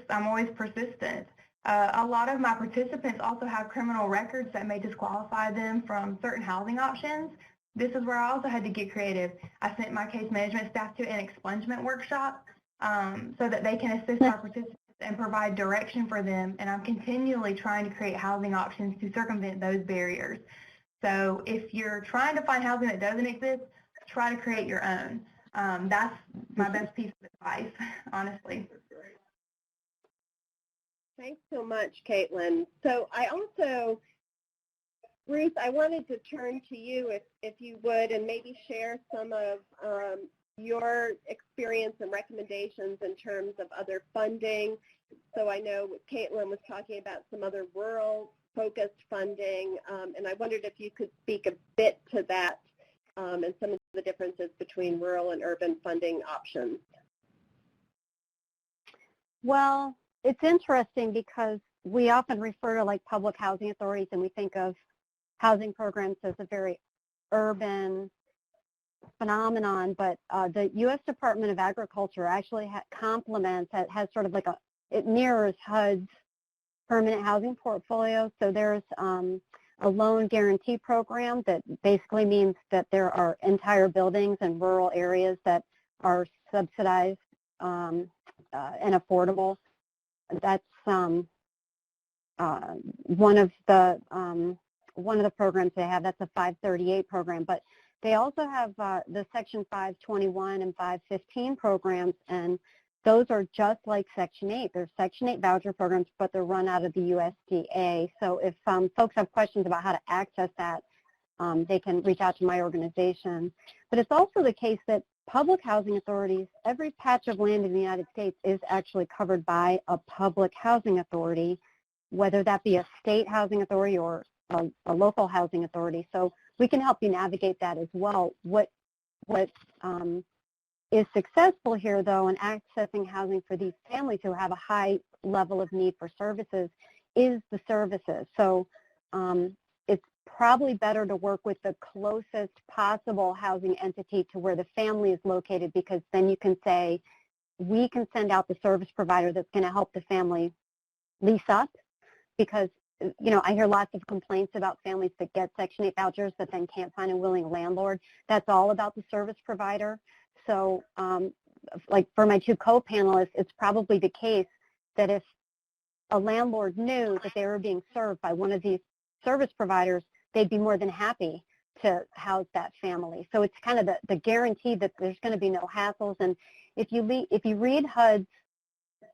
always persistent. A lot of my participants also have criminal records that may disqualify them from certain housing options. This is where I also had to get creative. I sent my case management staff to an expungement workshop so that they can assist our participants and provide direction for them. And I'm continually trying to create housing options to circumvent those barriers. So if you're trying to find housing that doesn't exist, try to create your own. That's my best piece of advice, honestly. Thanks so much, Caitlin. So I also, Ruth, I wanted to turn to you if you would, and maybe share some of your experience and recommendations in terms of other funding. So I know Caitlin was talking about some other rural-focused funding, and I wondered if you could speak a bit to that and some of the differences between rural and urban funding options. Well, it's interesting because we often refer to like public housing authorities, and we think of housing programs as a very urban phenomenon, but the U.S. Department of Agriculture actually complements, has sort of like it mirrors HUD's permanent housing portfolio. So there's a loan guarantee program that basically means that there are entire buildings in rural areas that are subsidized and affordable. That's one of the programs they have. That's a 538 program, but they also have the Section 521 and 515 programs, and those are just like Section 8. They're Section 8 voucher programs, but they're run out of the USDA. So if folks have questions about how to access that, they can reach out to my organization. But it's also the case that public housing authorities, every patch of land in the United States is actually covered by a public housing authority, whether that be a state housing authority or a local housing authority. So we can help you navigate that as well. What is successful here, though, in accessing housing for these families who have a high level of need for services is the services. So it's probably better to work with the closest possible housing entity to where the family is located, because then you can say, we can send out the service provider that's going to help the family lease up, because I hear lots of complaints about families that get Section 8 vouchers that then can't find a willing landlord. That's all about the service provider. So like for my two co-panelists, it's probably the case that if a landlord knew that they were being served by one of these service providers, they'd be more than happy to house that family. So it's kind of the guarantee that there's going to be no hassles. And if you read HUD's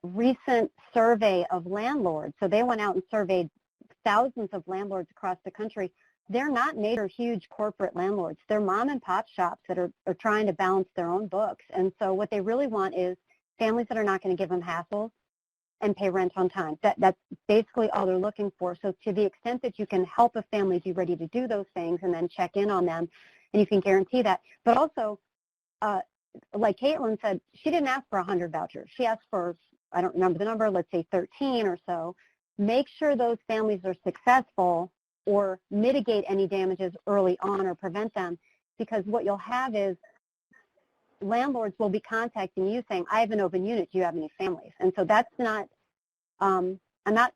recent survey of landlords, so they went out and surveyed thousands of landlords across the country. They're not major, huge corporate landlords. They're mom and pop shops that are trying to balance their own books. And so what they really want is families that are not going to give them hassles and pay rent on time. That's basically all they're looking for. So to the extent that you can help a family be ready to do those things and then check in on them, and you can guarantee that. But also, like Caitlin said, she didn't ask for 100 vouchers. She asked for, I don't remember the number, let's say 13 or so. Make sure those families are successful or mitigate any damages early on or prevent them, because what you'll have is landlords will be contacting you saying, I have an open unit, do you have any families? And so that's not, I'm not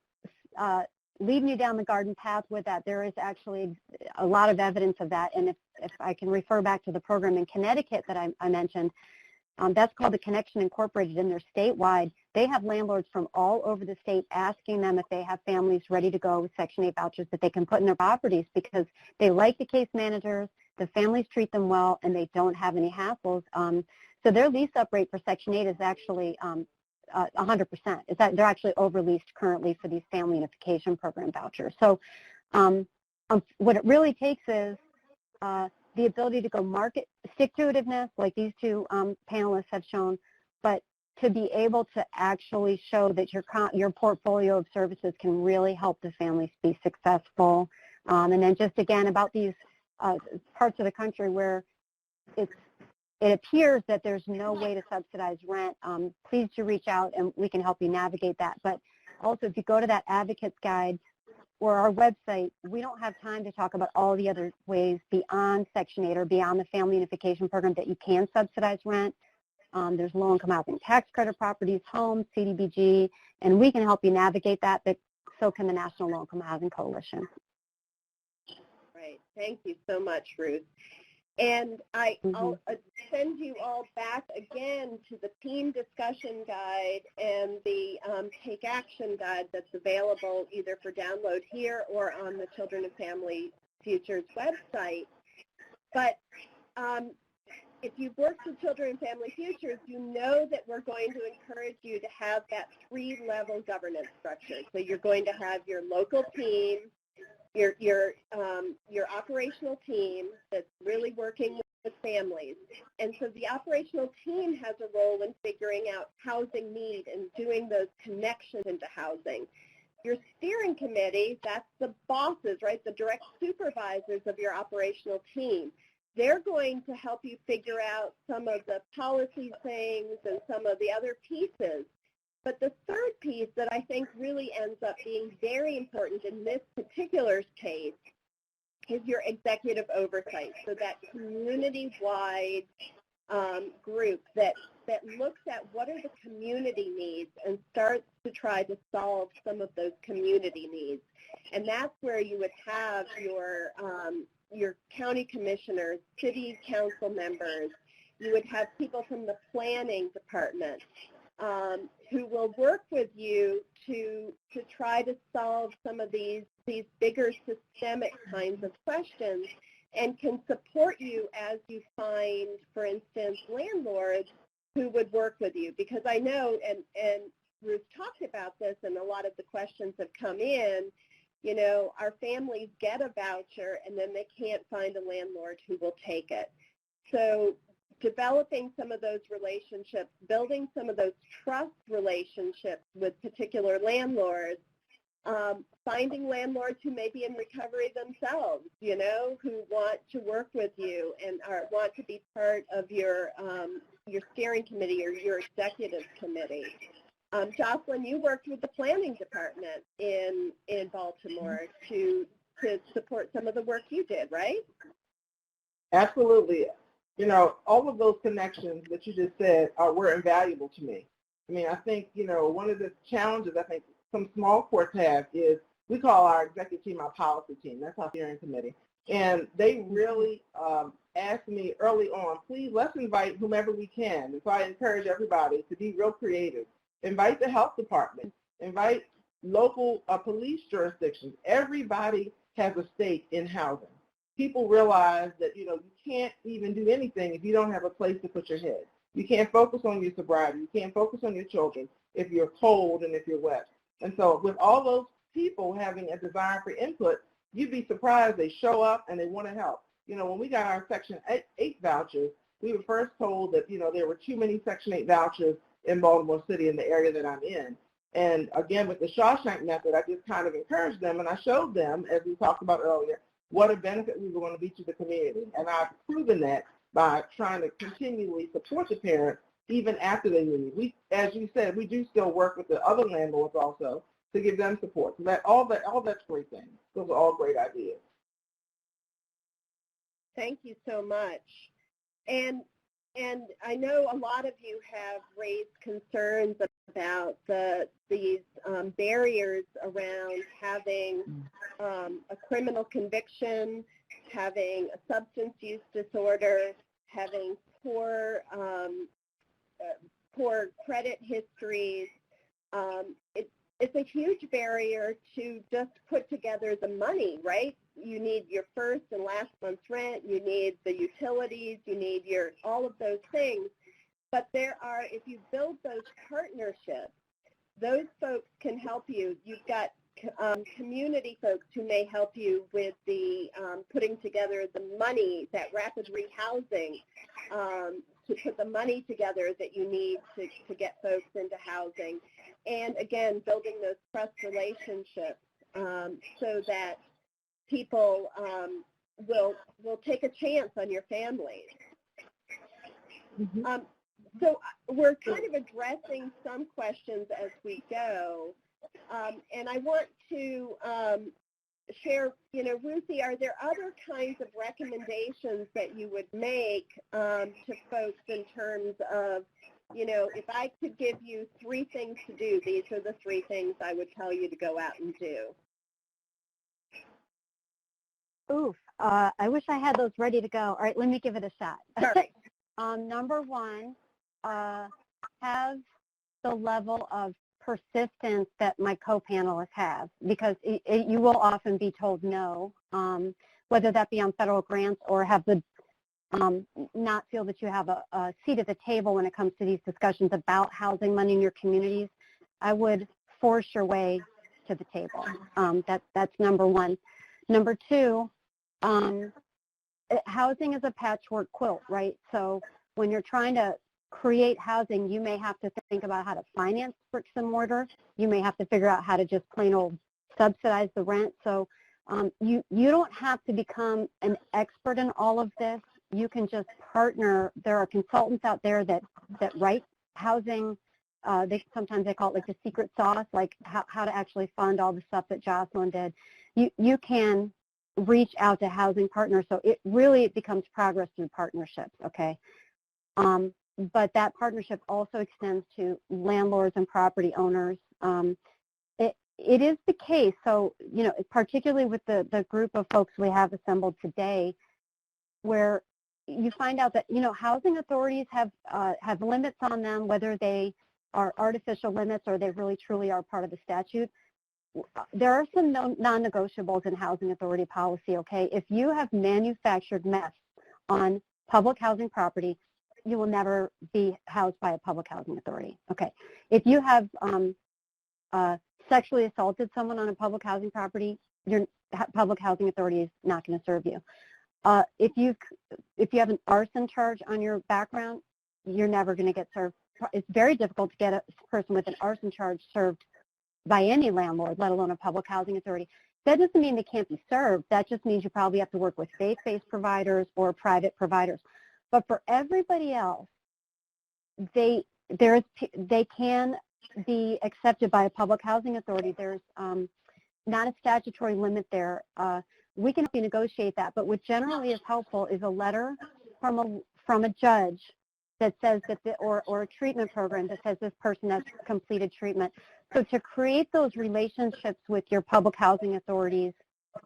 leading you down the garden path with that. There is actually a lot of evidence of that, and if I can refer back to the program in Connecticut that I mentioned, that's called the Connection Incorporated, and they're statewide. They have landlords from all over the state asking them if they have families ready to go with Section 8 vouchers that they can put in their properties, because they like the case managers, the families treat them well, and they don't have any hassles. So their lease-up rate for Section 8 is actually 100%. Is that they're actually over-leased currently for these family unification program vouchers. So what it really takes is the ability to go market stick-to-itiveness, like these two panelists have shown, but to be able to actually show that your portfolio of services can really help the families be successful. And then just again about these parts of the country where it appears that there's no way to subsidize rent, please do reach out and we can help you navigate that. But also if you go to that advocates guide or our website, we don't have time to talk about all the other ways beyond Section 8 or beyond the family unification program that you can subsidize rent. There's low-income housing tax credit properties, homes, CDBG, and we can help you navigate that, but so can the National Low-Income Housing Coalition. Right. Thank you so much, Ruth. And I'll send you all back again to the team discussion guide and the Take Action guide that's available either for download here or on the Children and Family Futures website. But if you've worked with Children and Family Futures, you know that we're going to encourage you to have that 3-level governance structure. So you're going to have your local team, your operational team that's really working with families. And so the operational team has a role in figuring out housing need and doing those connections into housing. Your steering committee, that's the bosses, right, the direct supervisors of your operational team. They're going to help you figure out some of the policy things and some of the other pieces. But the third piece that I think really ends up being very important in this particular case is your executive oversight. So that community-wide group that looks at what are the community needs and starts to try to solve some of those community needs. And that's where you would have your county commissioners, city council members. You would have people from the planning department who will work with you to try to solve some of these bigger systemic kinds of questions and can support you as you find, for instance, landlords who would work with you. Because I know, and Ruth talked about this, and a lot of the questions have come in, you know, our families get a voucher and then they can't find a landlord who will take it. So developing some of those relationships, building some of those trust relationships with particular landlords, finding landlords who may be in recovery themselves, you know, who want to work with you and want to be part of your steering committee or your executive committee. Jocelyn, you worked with the planning department in Baltimore to support some of the work you did, right? Absolutely. You know, all of those connections that you just said were invaluable to me. I mean, I think, you know, one of the challenges I think some small courts have is we call our executive team our policy team. That's our steering committee. And they really asked me early on, please, let's invite whomever we can. And so I encourage everybody to be real creative. Invite the health department. Invite local police jurisdictions. Everybody has a stake in housing. People realize that, you know, you can't even do anything if you don't have a place to put your head. You can't focus on your sobriety. You can't focus on your children if you're cold and if you're wet. And so with all those people having a desire for input, you'd be surprised they show up and they want to help. You know, when we got our Section 8 vouchers, we were first told that, you know, there were too many Section 8 vouchers in Baltimore City in the area that I'm in. And again, with the Shawshank method, I just kind of encouraged them and I showed them, as we talked about earlier, what a benefit we were going to be to the community. And I've proven that by trying to continually support the parents even after they leave. We, as you said, we do still work with the other landlords also to give them support. So all that's great things. Those are all great ideas. Thank you so much. And I know a lot of you have raised concerns about these barriers around having a criminal conviction, having a substance use disorder, having poor credit histories. It's a huge barrier to just put together the money, right? You need your first and last month's rent, you need the utilities, you need all of those things. But if you build those partnerships, those folks can help you. You've got community folks who may help you with the putting together the money, that rapid rehousing, to put the money together that you need to get folks into housing. And again, building those trust relationships so that people will take a chance on your families. Mm-hmm. So we're kind of addressing some questions as we go. And I want to share, Ruthie, are there other kinds of recommendations that you would make to folks in terms of, if I could give you 3 things to do, these are the 3 things I would tell you to go out and do? Oof, I wish I had those ready to go. All right, let me give it a shot. All right. Number 1, have the level of persistence that my co-panelists have, because you will often be told no, whether that be on federal grants or have the not feel that you have a seat at the table when it comes to these discussions about housing money in your communities. I would force your way to the table. That's number 1. Number 2, housing is a patchwork quilt, right? So when you're trying to create housing, you may have to think about how to finance bricks and mortar. You may have to figure out how to just plain old subsidize the rent. So you don't have to become an expert in all of this. You can just partner. There are consultants out there that write housing. Sometimes they call it like the secret sauce, like how to actually fund all the stuff that Jocelyn did. You can reach out to housing partners. So it becomes progress through partnerships, okay? But that partnership also extends to landlords and property owners. It is the case, so, particularly with the group of folks we have assembled today, where you find out that, housing authorities have limits on them, whether they are artificial limits or they really truly are part of the statute. There are some non-negotiables in housing authority policy, okay? If you have manufactured mess on public housing property, you will never be housed by a public housing authority, okay? If you have sexually assaulted someone on a public housing property, your public housing authority is not going to serve you. If you have an arson charge on your background, you're never going to get served. It's very difficult to get a person with an arson charge served by any landlord, let alone a public housing authority. That doesn't mean they can't be served. That just means you probably have to work with faith-based providers or private providers. But for everybody else, they can be accepted by a public housing authority. There's not a statutory limit there. We can help you negotiate that, but what generally is helpful is a letter from a judge that says that or a treatment program that says this person has completed treatment. So to create those relationships with your public housing authorities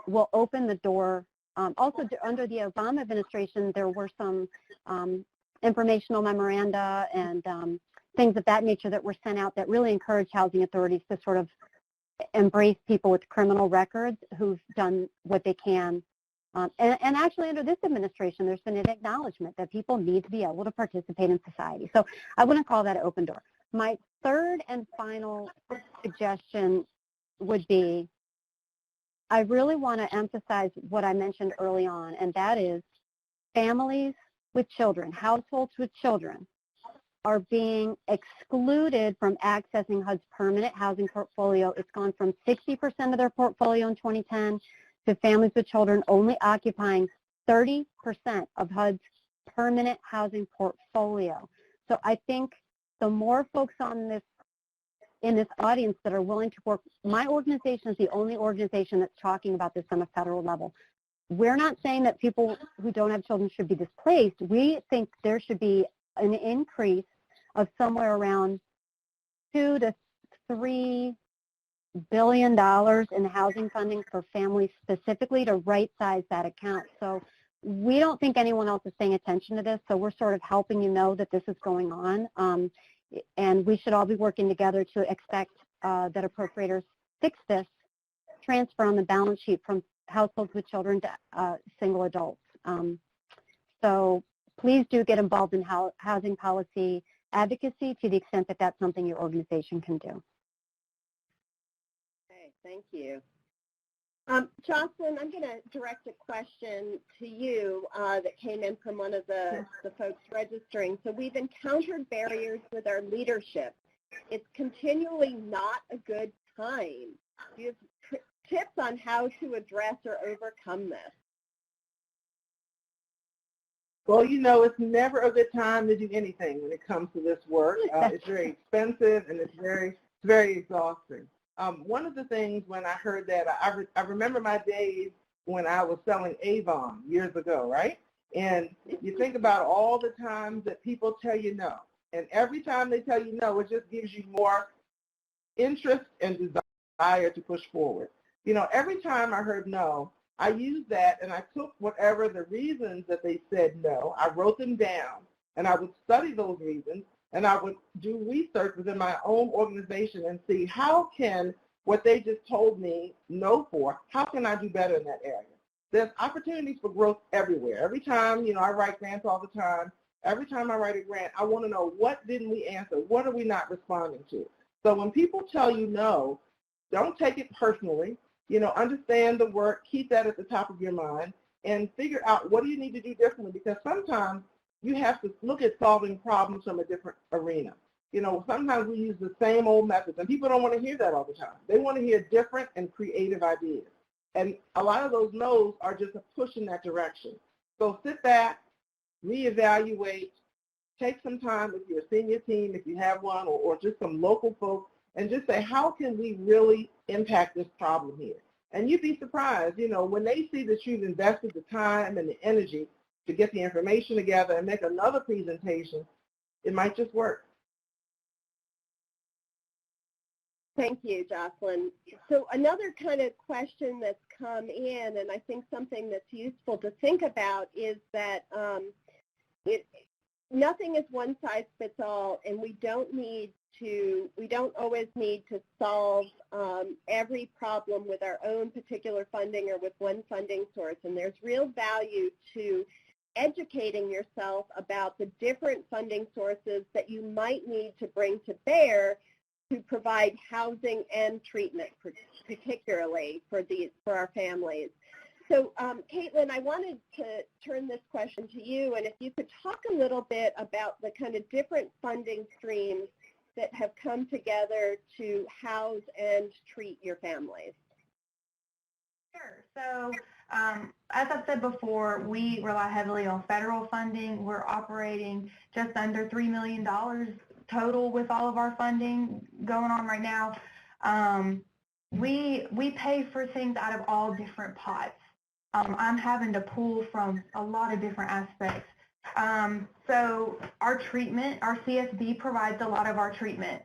will open the door. Also, under the Obama administration, there were some informational memoranda and things of that nature that were sent out that really encouraged housing authorities to sort of embrace people with criminal records who've done what they can. And actually, under this administration, there's been an acknowledgement that people need to be able to participate in society. So I wouldn't call that an open door. My third and final suggestion would be, I really want to emphasize what I mentioned early on, and that is families with children, households with children, are being excluded from accessing HUD's permanent housing portfolio. It's gone from 60% of their portfolio in 2010 to families with children only occupying 30% of HUD's permanent housing portfolio. So I think the more folks on this, in this audience that are willing to work, my organization is the only organization that's talking about this on a federal level. We're not saying that people who don't have children should be displaced. We think there should be an increase of somewhere around $2 to $3 billion in housing funding for families specifically to right-size that account. So we don't think anyone else is paying attention to this, so we're sort of helping you know that this is going on, and we should all be working together to expect that appropriators fix this transfer on the balance sheet from households with children to single adults. So please do get involved in housing policy advocacy to the extent that that's something your organization can do. Okay, thank you. Jocelyn, I'm going to direct a question to you that came in from one of the folks registering. So we've encountered barriers with our leadership. It's continually not a good time. Do you have tips on how to address or overcome this? Well, you know, it's never a good time to do anything when it comes to this work. It's very expensive and it's very exhausting. One of the things when I heard that, I remember my days when I was selling Avon years ago, right? And you think about all the times that people tell you no. And every time they tell you no, it just gives you more interest and desire to push forward. You know, every time I heard no, I used that and I took whatever the reasons that they said no, I wrote them down and I would study those reasons and I would do research within my own organization and see how can what they just told me no for, how can I do better in that area? There's opportunities for growth everywhere. Every time, you know, I write grants all the time. Every time I write a grant, I want to know what didn't we answer? What are we not responding to? So when people tell you no, don't take it personally. You know, understand the work, keep that at the top of your mind, and figure out what do you need to do differently, because sometimes you have to look at solving problems from a different arena. You know, sometimes we use the same old methods, and people don't want to hear that all the time. They want to hear different and creative ideas. And a lot of those no's are just a push in that direction. So sit back, reevaluate, take some time with your senior team, if you have one, or just some local folks, and just say, how can we really impact this problem here? And you'd be surprised, you know, when they see that you've invested the time and the energy to get the information together and make another presentation, it might just work. Thank you, Jocelyn. So another kind of question that's come in, and I think something that's useful to think about, is that nothing is one size fits all, and we don't always need to solve every problem with our own particular funding or with one funding source. And there's real value to educating yourself about the different funding sources that you might need to bring to bear to provide housing and treatment, particularly for our families. So, Caitlin, I wanted to turn this question to you, and if you could talk a little bit about the kind of different funding streams that have come together to house and treat your families. Sure. So, as I've said before, we rely heavily on federal funding. We're operating just under $3 million total with all of our funding going on right now. We pay for things out of all different pots. I'm having to pull from a lot of different aspects. So our treatment, our CSB provides a lot of our treatment.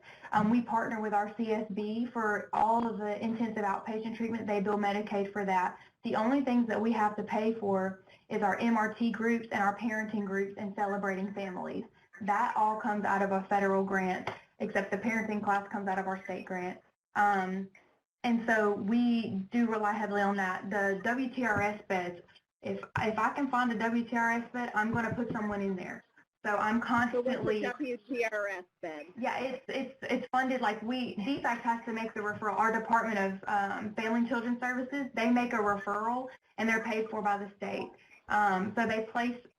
We partner with our CSB for all of the intensive outpatient treatment. They bill Medicaid for that. The only things that we have to pay for is our MRT groups and our parenting groups and celebrating families. That all comes out of a federal grant, except the parenting class comes out of our state grant. And so we do rely heavily on that. The WTRS beds, if I can find a WTRS bed, I'm going to put someone in there. So I'm constantly. So what's a WTRS bed? Yeah, it's funded, like DFACS has to make the referral. Our Department of Family and Children Services, they make a referral and they're paid for by the state. So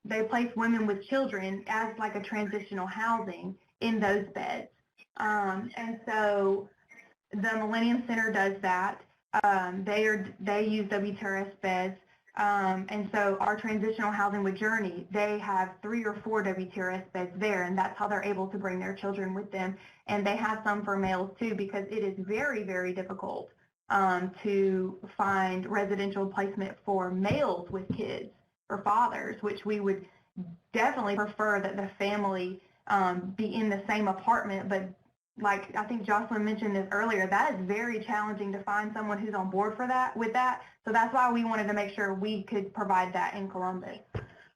they place women with children as like a transitional housing in those beds. And so the Millennium Center does that. They use WTRS beds. And so our transitional housing with Journey, they have 3 or 4 WTRS beds there, and that's how they're able to bring their children with them. And they have some for males too, because it is very, very difficult to find residential placement for males with kids, for fathers, which we would definitely prefer that the family be in the same apartment. But like I think Jocelyn mentioned this earlier, that is very challenging to find someone who's on board for that, with that. So that's why we wanted to make sure we could provide that in Columbus.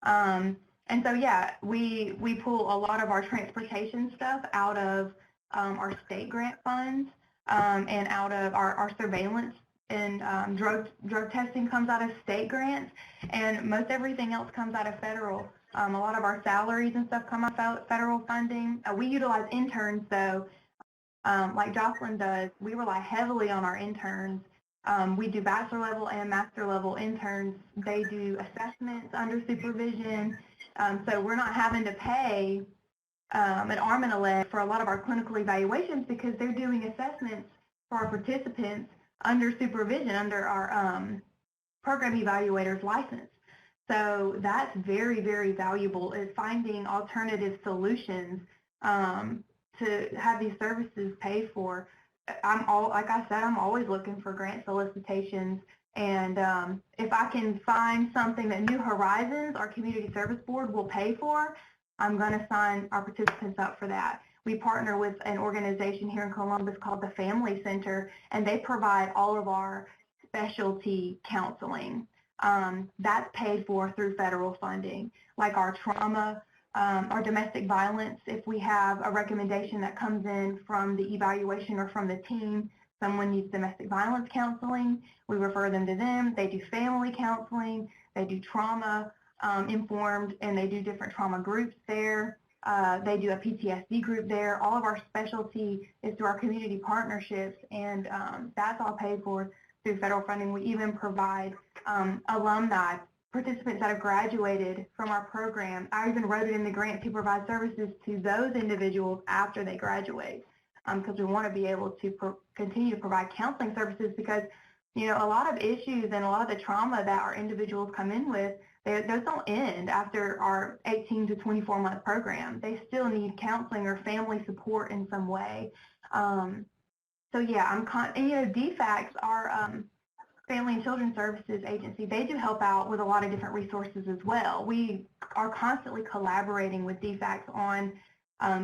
And so, yeah, we pull a lot of our transportation stuff out of our state grant funds and out of our surveillance and drug testing comes out of state grants, and most everything else comes out of federal. A lot of our salaries and stuff come out of federal funding. We utilize interns, though. Like Jocelyn does, we rely heavily on our interns. We do bachelor level and master level interns. They do assessments under supervision. So we're not having to pay an arm and a leg for a lot of our clinical evaluations because they're doing assessments for our participants under supervision, under our program evaluator's license. So that's very, very valuable, is finding alternative solutions to have these services paid for. Like I said, I'm always looking for grant solicitations, and if I can find something that New Horizons, our community service board, will pay for, I'm going to sign our participants up for that. We partner with an organization here in Columbus called the Family Center, and they provide all of our specialty counseling. That's paid for through federal funding, like our trauma, our domestic violence. If we have a recommendation that comes in from the evaluation or from the team, someone needs domestic violence counseling, we refer them to them. They do family counseling, they do trauma informed, and they do different trauma groups there. They do a PTSD group there. All of our specialty is through our community partnerships, and that's all paid for through federal funding. We even provide alumni, participants that have graduated from our program. I even wrote it in the grant to provide services to those individuals after they graduate, because we want to be able to continue to provide counseling services, because a lot of issues and a lot of the trauma that our individuals come in with, those don't end after our 18 to 24 month program. They still need counseling or family support in some way. So yeah, DFACS, our Family and Children Services Agency, they do help out with a lot of different resources as well. We are constantly collaborating with DFACS on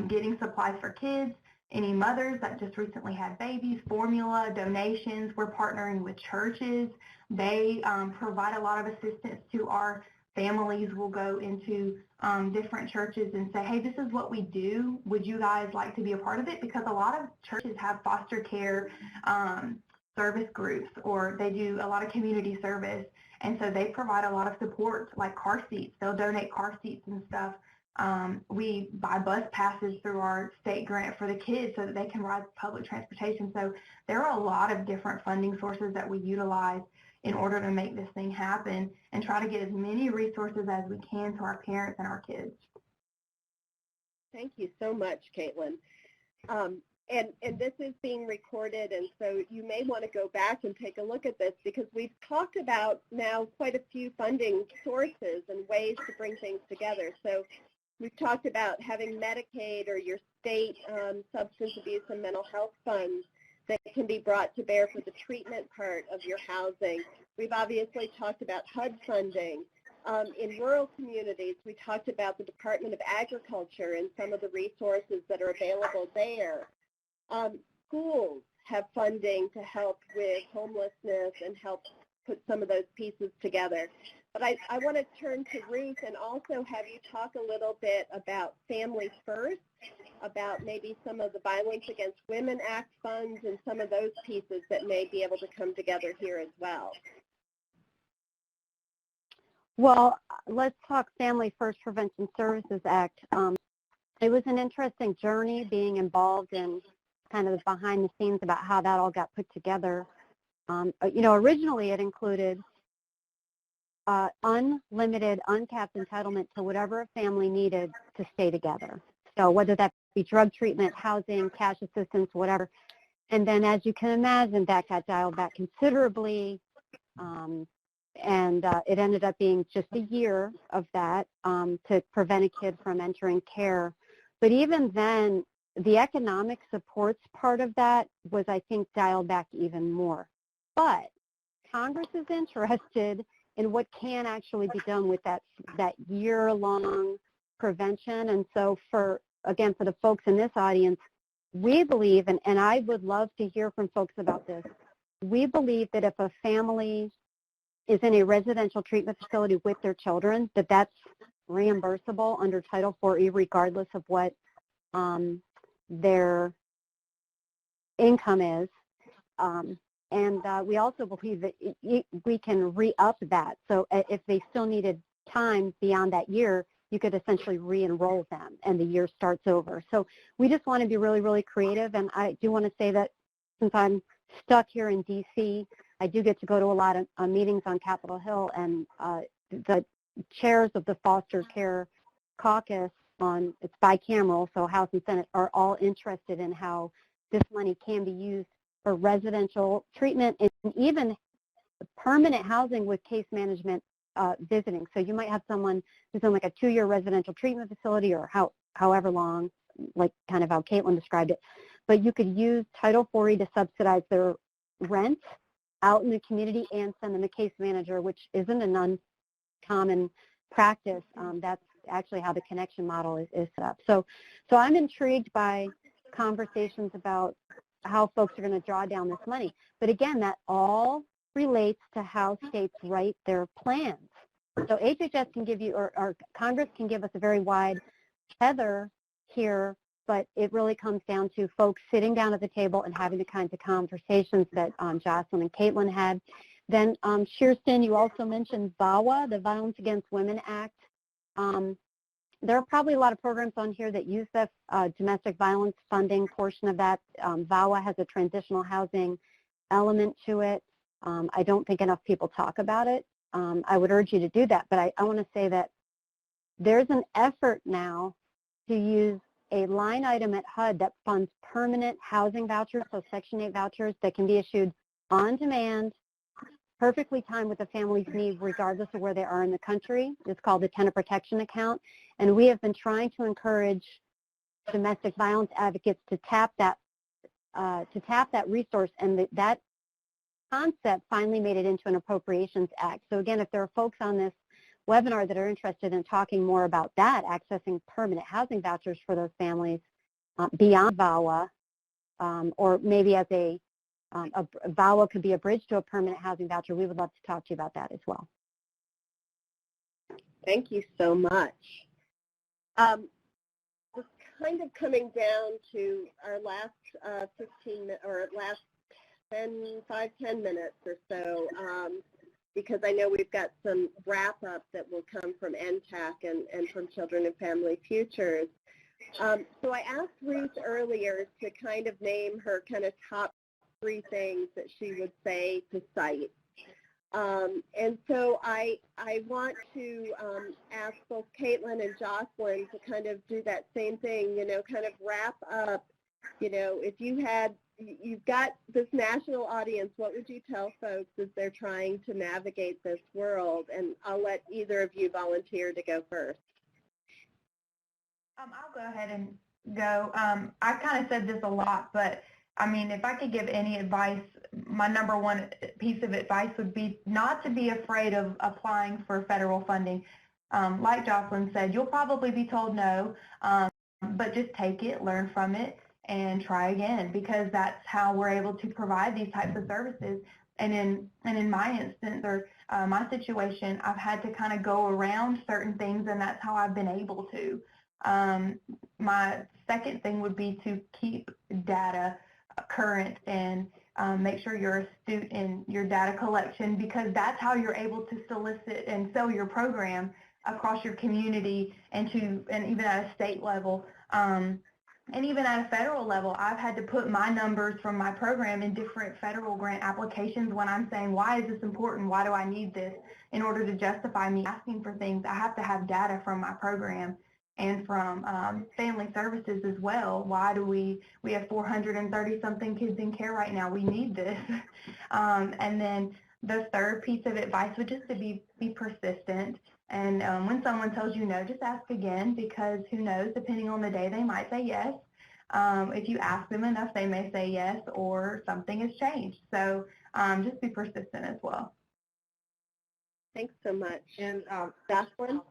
getting supplies for kids, any mothers that just recently had babies, formula, donations. We're partnering with churches. They provide a lot of assistance to our families. We'll go into different churches and say, hey, this is what we do. Would you guys like to be a part of it? Because a lot of churches have foster care service groups, or they do a lot of community service, and so they provide a lot of support, like car seats. They'll donate car seats and stuff. We buy bus passes through our state grant for the kids so that they can ride public transportation. So there are a lot of different funding sources that we utilize in order to make this thing happen and try to get as many resources as we can to our parents and our kids. Thank you so much, Caitlin. And this is being recorded, and so you may want to go back and take a look at this, because we've talked about now quite a few funding sources and ways to bring things together. So we've talked about having Medicaid or your state substance abuse and mental health funds that can be brought to bear for the treatment part of your housing. We've obviously talked about HUD funding. In rural communities, we talked about the Department of Agriculture and some of the resources that are available there. Schools have funding to help with homelessness and help put some of those pieces together. But I want to turn to Ruth and also have you talk a little bit about Family First, about maybe some of the Violence Against Women Act funds and some of those pieces that may be able to come together here as well. Well, let's talk Family First Prevention Services Act. It was an interesting journey being involved in kind of behind the scenes about how that all got put together. Originally it included unlimited, uncapped entitlement to whatever a family needed to stay together. So whether that be drug treatment, housing, cash assistance, whatever. And then, as you can imagine, that got dialed back considerably, and it ended up being just a year of that to prevent a kid from entering care. But even then, the economic supports part of that was, I think, dialed back even more. But Congress is interested in what can actually be done with that year-long prevention. And so again, for the folks in this audience, we believe, and I would love to hear from folks about this, we believe that if a family is in a residential treatment facility with their children, that's reimbursable under Title IV-E regardless of what their income is. And we also believe that we can re-up that. So if they still needed time beyond that year, you could essentially re-enroll them and the year starts over. So we just want to be really, really creative. And I do want to say that since I'm stuck here in D.C., I do get to go to a lot of meetings on Capitol Hill, and the chairs of the foster care caucus it's bicameral, so House and Senate, are all interested in how this money can be used for residential treatment and even permanent housing with case management visiting. So you might have someone who's in like a 2-year residential treatment facility or however long, like kind of how Caitlin described it. But you could use Title IV-E to subsidize their rent out in the community and send them a case manager, which isn't an uncommon practice. That's actually how the connection model is set up. So I'm intrigued by conversations about how folks are going to draw down this money. But again, that all relates to how states write their plans. So HHS can give you, or Congress can give us a very wide tether here, but it really comes down to folks sitting down at the table and having the kinds of conversations that Jocelyn and Caitlin had. Then, Kirsten, you also mentioned VAWA, the Violence Against Women Act. There are probably a lot of programs on here that use the domestic violence funding portion of that. VAWA has a transitional housing element to it. I don't think enough people talk about it. I would urge you to do that, but I want to say that there's an effort now to use a line item at HUD that funds permanent housing vouchers, so Section 8 vouchers that can be issued on demand, perfectly timed with the family's needs regardless of where they are in the country. It's called the Tenant Protection Account, and we have been trying to encourage domestic violence advocates to tap that resource, and that concept finally made it into an Appropriations Act. So again, if there are folks on this webinar that are interested in talking more about that, accessing permanent housing vouchers for those families beyond VAWA, or maybe as a VAWA could be a bridge to a permanent housing voucher, we would love to talk to you about that as well. Thank you so much. We're kind of coming down to our last 5-10 minutes or so, because I know we've got some wrap-up that will come from NTAC and from Children and Family Futures. So I asked Ruth earlier to kind of name her kind of top 3 things that she would say to cite. And so I want to ask both Caitlin and Jocelyn to kind of do that same thing, kind of wrap up, if you've got this national audience, what would you tell folks as they're trying to navigate this world? And I'll let either of you volunteer to go first. I'll go ahead and go. I kind of said this a lot, but I mean, if I could give any advice, my number one piece of advice would be not to be afraid of applying for federal funding. Like Jocelyn said, you'll probably be told no, but just take it, learn from it, and try again, because that's how we're able to provide these types of services. And in my instance, or my situation, I've had to kind of go around certain things, and that's how I've been able to. My second thing would be to keep data current and make sure you're astute in your data collection, because that's how you're able to solicit and sell your program across your community and even at a state level. And even at a federal level, I've had to put my numbers from my program in different federal grant applications when I'm saying, why is this important? Why do I need this? In order to justify me asking for things, I have to have data from my program. and from family services as well. Why do we have 430-something kids in care right now? We need this. And then the third piece of advice would just to be persistent. And when someone tells you no, just ask again, because who knows, depending on the day, they might say yes. If you ask them enough, they may say yes, or something has changed. So just be persistent as well. Thanks so much. And Jocelyn?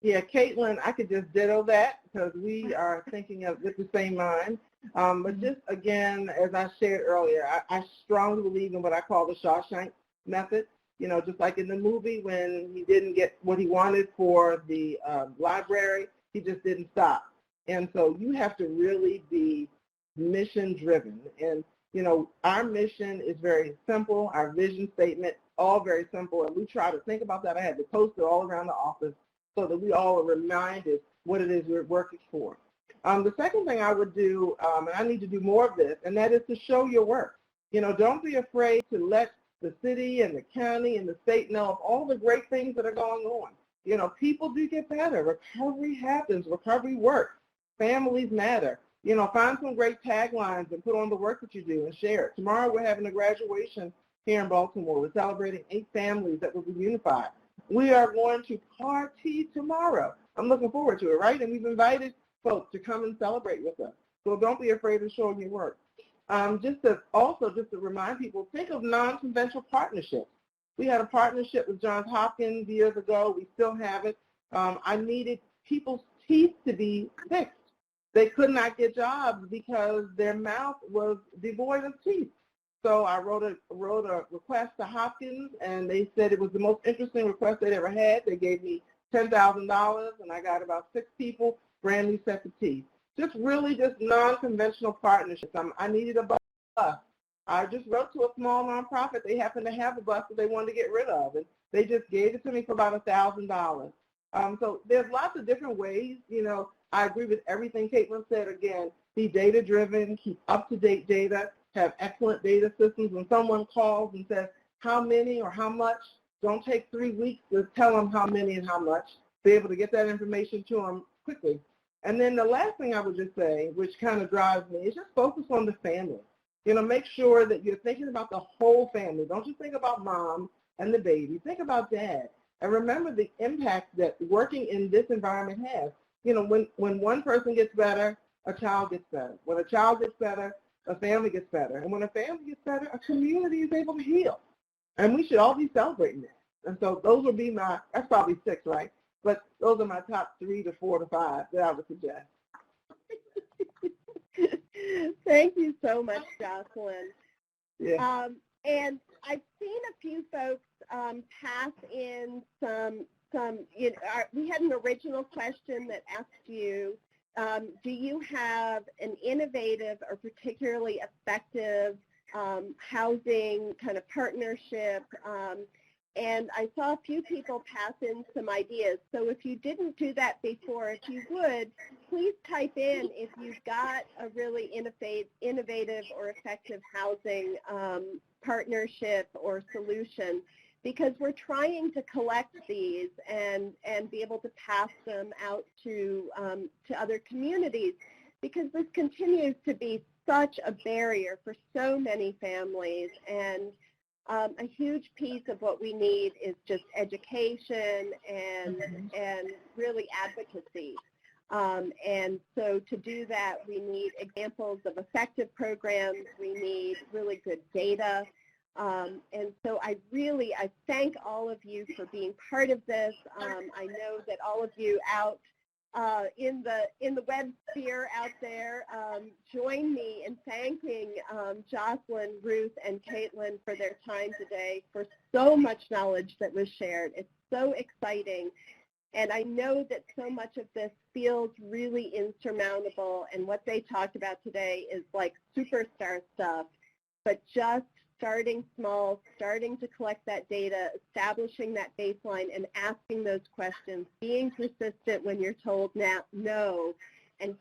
Yeah, Caitlin, I could just ditto that because we are thinking of with the same mind. But just again, as I shared earlier, I strongly believe in what I call the Shawshank method. You know, just like in the movie when he didn't get what he wanted for the library, he just didn't stop. And so you have to really be mission driven. And, you know, our mission is very simple. Our vision statement, all very simple. And we try to think about that. I had to post it all around the office so that we all are reminded what it is we're working for. The second thing I would do, and I need to do more of this, and that is to show your work. You know, don't be afraid to let the city and the county and the state know of all the great things that are going on. You know, people do get better. Recovery happens. Recovery works. Families matter. You know, find some great taglines and put on the work that you do and share it. Tomorrow we're having a graduation here in Baltimore. We're celebrating 8 families that will be unified. We are going to party tomorrow. I'm looking forward to it, right? And we've invited folks to come and celebrate with us. So don't be afraid of showing your work. Just to remind people, think of non-conventional partnerships. We had a partnership with Johns Hopkins years ago. We still have it. I needed people's teeth to be fixed. They could not get jobs because their mouth was devoid of teeth. So I wrote a request to Hopkins, and they said it was the most interesting request they'd ever had. They gave me $10,000, and I got about 6 people, brand new sets of teeth. Just non-conventional partnerships. I needed a bus. I just wrote to a small nonprofit. They happened to have a bus that they wanted to get rid of, and they just gave it to me for about $1,000. So there's lots of different ways. You know, I agree with everything Caitlin said. Again, be data-driven, keep up-to-date data, have excellent data systems. When someone calls and says how many or how much, don't take 3 weeks to tell them how many and how much. Be able to get that information to them quickly. And then the last thing I would just say, which kind of drives me, is just focus on the family. You know, make sure that you're thinking about the whole family. Don't just think about mom and the baby. Think about dad. And remember the impact that working in this environment has. You know, when one person gets better, a child gets better. When a child gets better, a family gets better. And when a family gets better, a community is able to heal. And we should all be celebrating that. And so those would be that's probably 6, right? But those are my top 3 to 4 to 5 that I would suggest. Thank you so much, Jocelyn. Yeah. And I've seen a few folks pass in some you know, we had an original question that asked you, do you have an innovative or particularly effective housing kind of partnership? And I saw a few people pass in some ideas. So if you didn't do that before, if you would, please type in if you've got a really innovative or effective housing partnership or solution, because we're trying to collect these and be able to pass them out to other communities, because this continues to be such a barrier for so many families. And a huge piece of what we need is just education and really advocacy. And so to do that, we need examples of effective programs. We need really good data. And so I thank all of you for being part of this. I know that all of you out in the web sphere out there join me in thanking Jocelyn, Ruth, and Caitlin for their time today, for so much knowledge that was shared. It's so exciting. And I know that so much of this feels really insurmountable, and what they talked about today is like superstar stuff, but just starting small, starting to collect that data, establishing that baseline, and asking those questions, being persistent when you're told no, and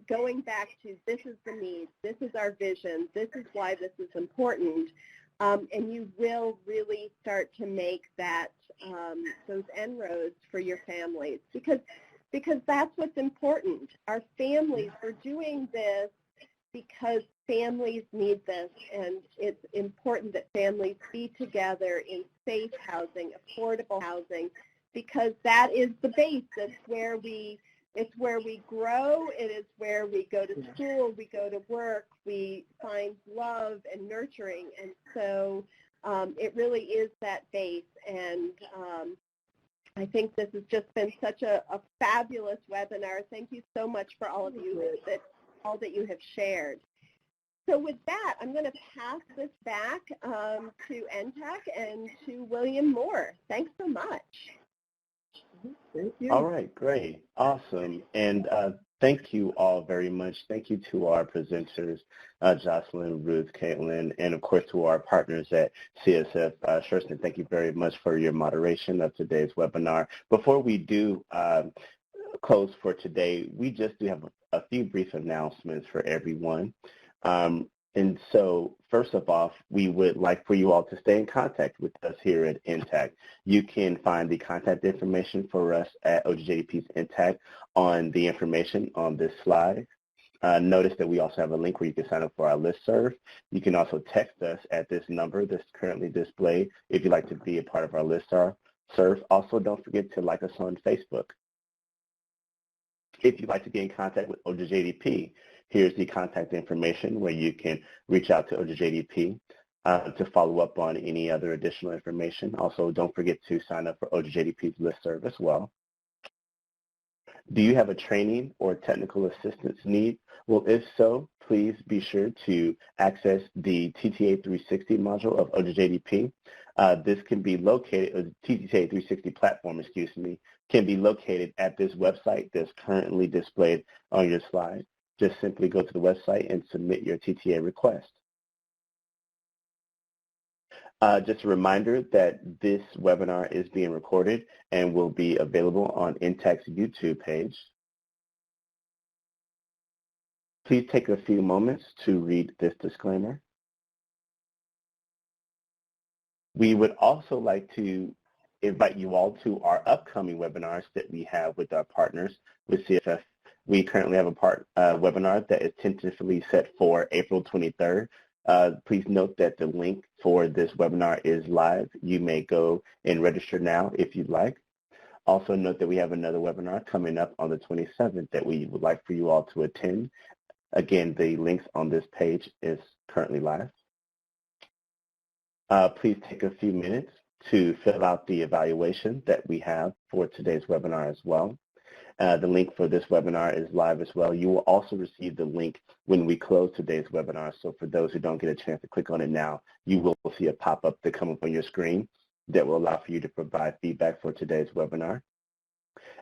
going back to this is the need, this is our vision, this is why this is important, and you will really start to make that those inroads for your families. Because because that's what's important. Our families are doing this because families need this, and it's important that families be together in safe housing, affordable housing, because that is the base. It's where we grow. It is where we go to school, we go to work, we find love and nurturing, and so it really is that base. And I think this has just been such a fabulous webinar. Thank you so much for all of you all that you have shared. So with that, I'm going to pass this back to NTAC and to William Moore. Thanks so much. Thank you. All right, great, awesome, and thank you all very much. Thank you to our presenters, Jocelyn, Ruth, Caitlin, and of course to our partners at CSF. Shurston, thank you very much for your moderation of today's webinar. Before we do close for today, we just do have a few brief announcements for everyone. And so first of all, we would like for you all to stay in contact with us here at NTTAC. You can find the contact information for us at OJJDP's NTTAC on the information on this slide. Notice that we also have a link where you can sign up for our listserv. You can also text us at this number that's currently displayed if you'd like to be a part of our listserv. Also, don't forget to like us on Facebook. If you'd like to get in contact with OJJDP, here's the contact information where you can reach out to OJJDP to follow up on any other additional information. Also, don't forget to sign up for OJJDP's listserv as well. Do you have a training or technical assistance need? Well, if so, please be sure to access the TTA 360 module of OJJDP. This can be located, or the TTA 360 platform, excuse me, can be located at this website that's currently displayed on your slide. Just simply go to the website and submit your TTA request. Just a reminder that this webinar is being recorded and will be available on NTTAC's YouTube page. Please take a few moments to read this disclaimer. We would also like to invite you all to our upcoming webinars that we have with our partners with CSF. We currently have a webinar that is tentatively set for April 23rd. Please note that the link for this webinar is live. You may go and register now if you'd like. Also note that we have another webinar coming up on the 27th that we would like for you all to attend. Again, the links on this page is currently live. Please take a few minutes to fill out the evaluation that we have for today's webinar as well. The link for this webinar is live as well. You will also receive the link when we close today's webinar. So for those who don't get a chance to click on it now, you will see a pop-up that come up on your screen that will allow for you to provide feedback for today's webinar.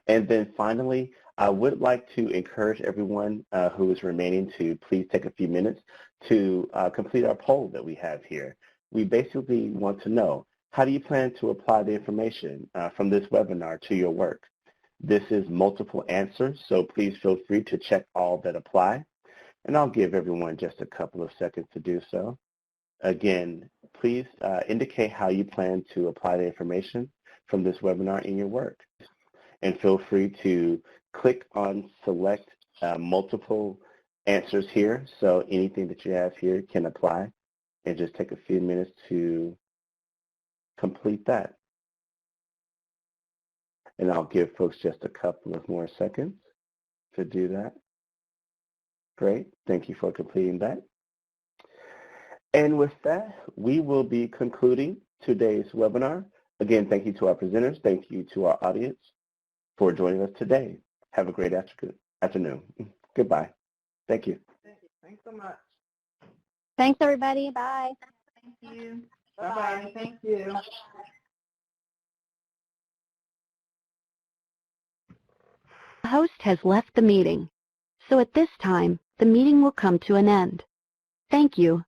And then finally, I would like to encourage everyone who is remaining to please take a few minutes to complete our poll that we have here. We basically want to know, how do you plan to apply the information from this webinar to your work? This is multiple answers, so please feel free to check all that apply. And I'll give everyone just a couple of seconds to do so. Again, please indicate how you plan to apply the information from this webinar in your work. And feel free to click on select multiple answers here, so anything that you have here can apply. And just take a few minutes to complete that. And I'll give folks just a couple of more seconds to do that. Great, thank you for completing that. And with that, we will be concluding today's webinar. Again, thank you to our presenters. Thank you to our audience for joining us today. Have a great afternoon. Goodbye. Thank you. Thanks so much. Thanks, everybody. Bye. Thank you. Bye-bye. Thank you. The host has left the meeting, so at this time, the meeting will come to an end. Thank you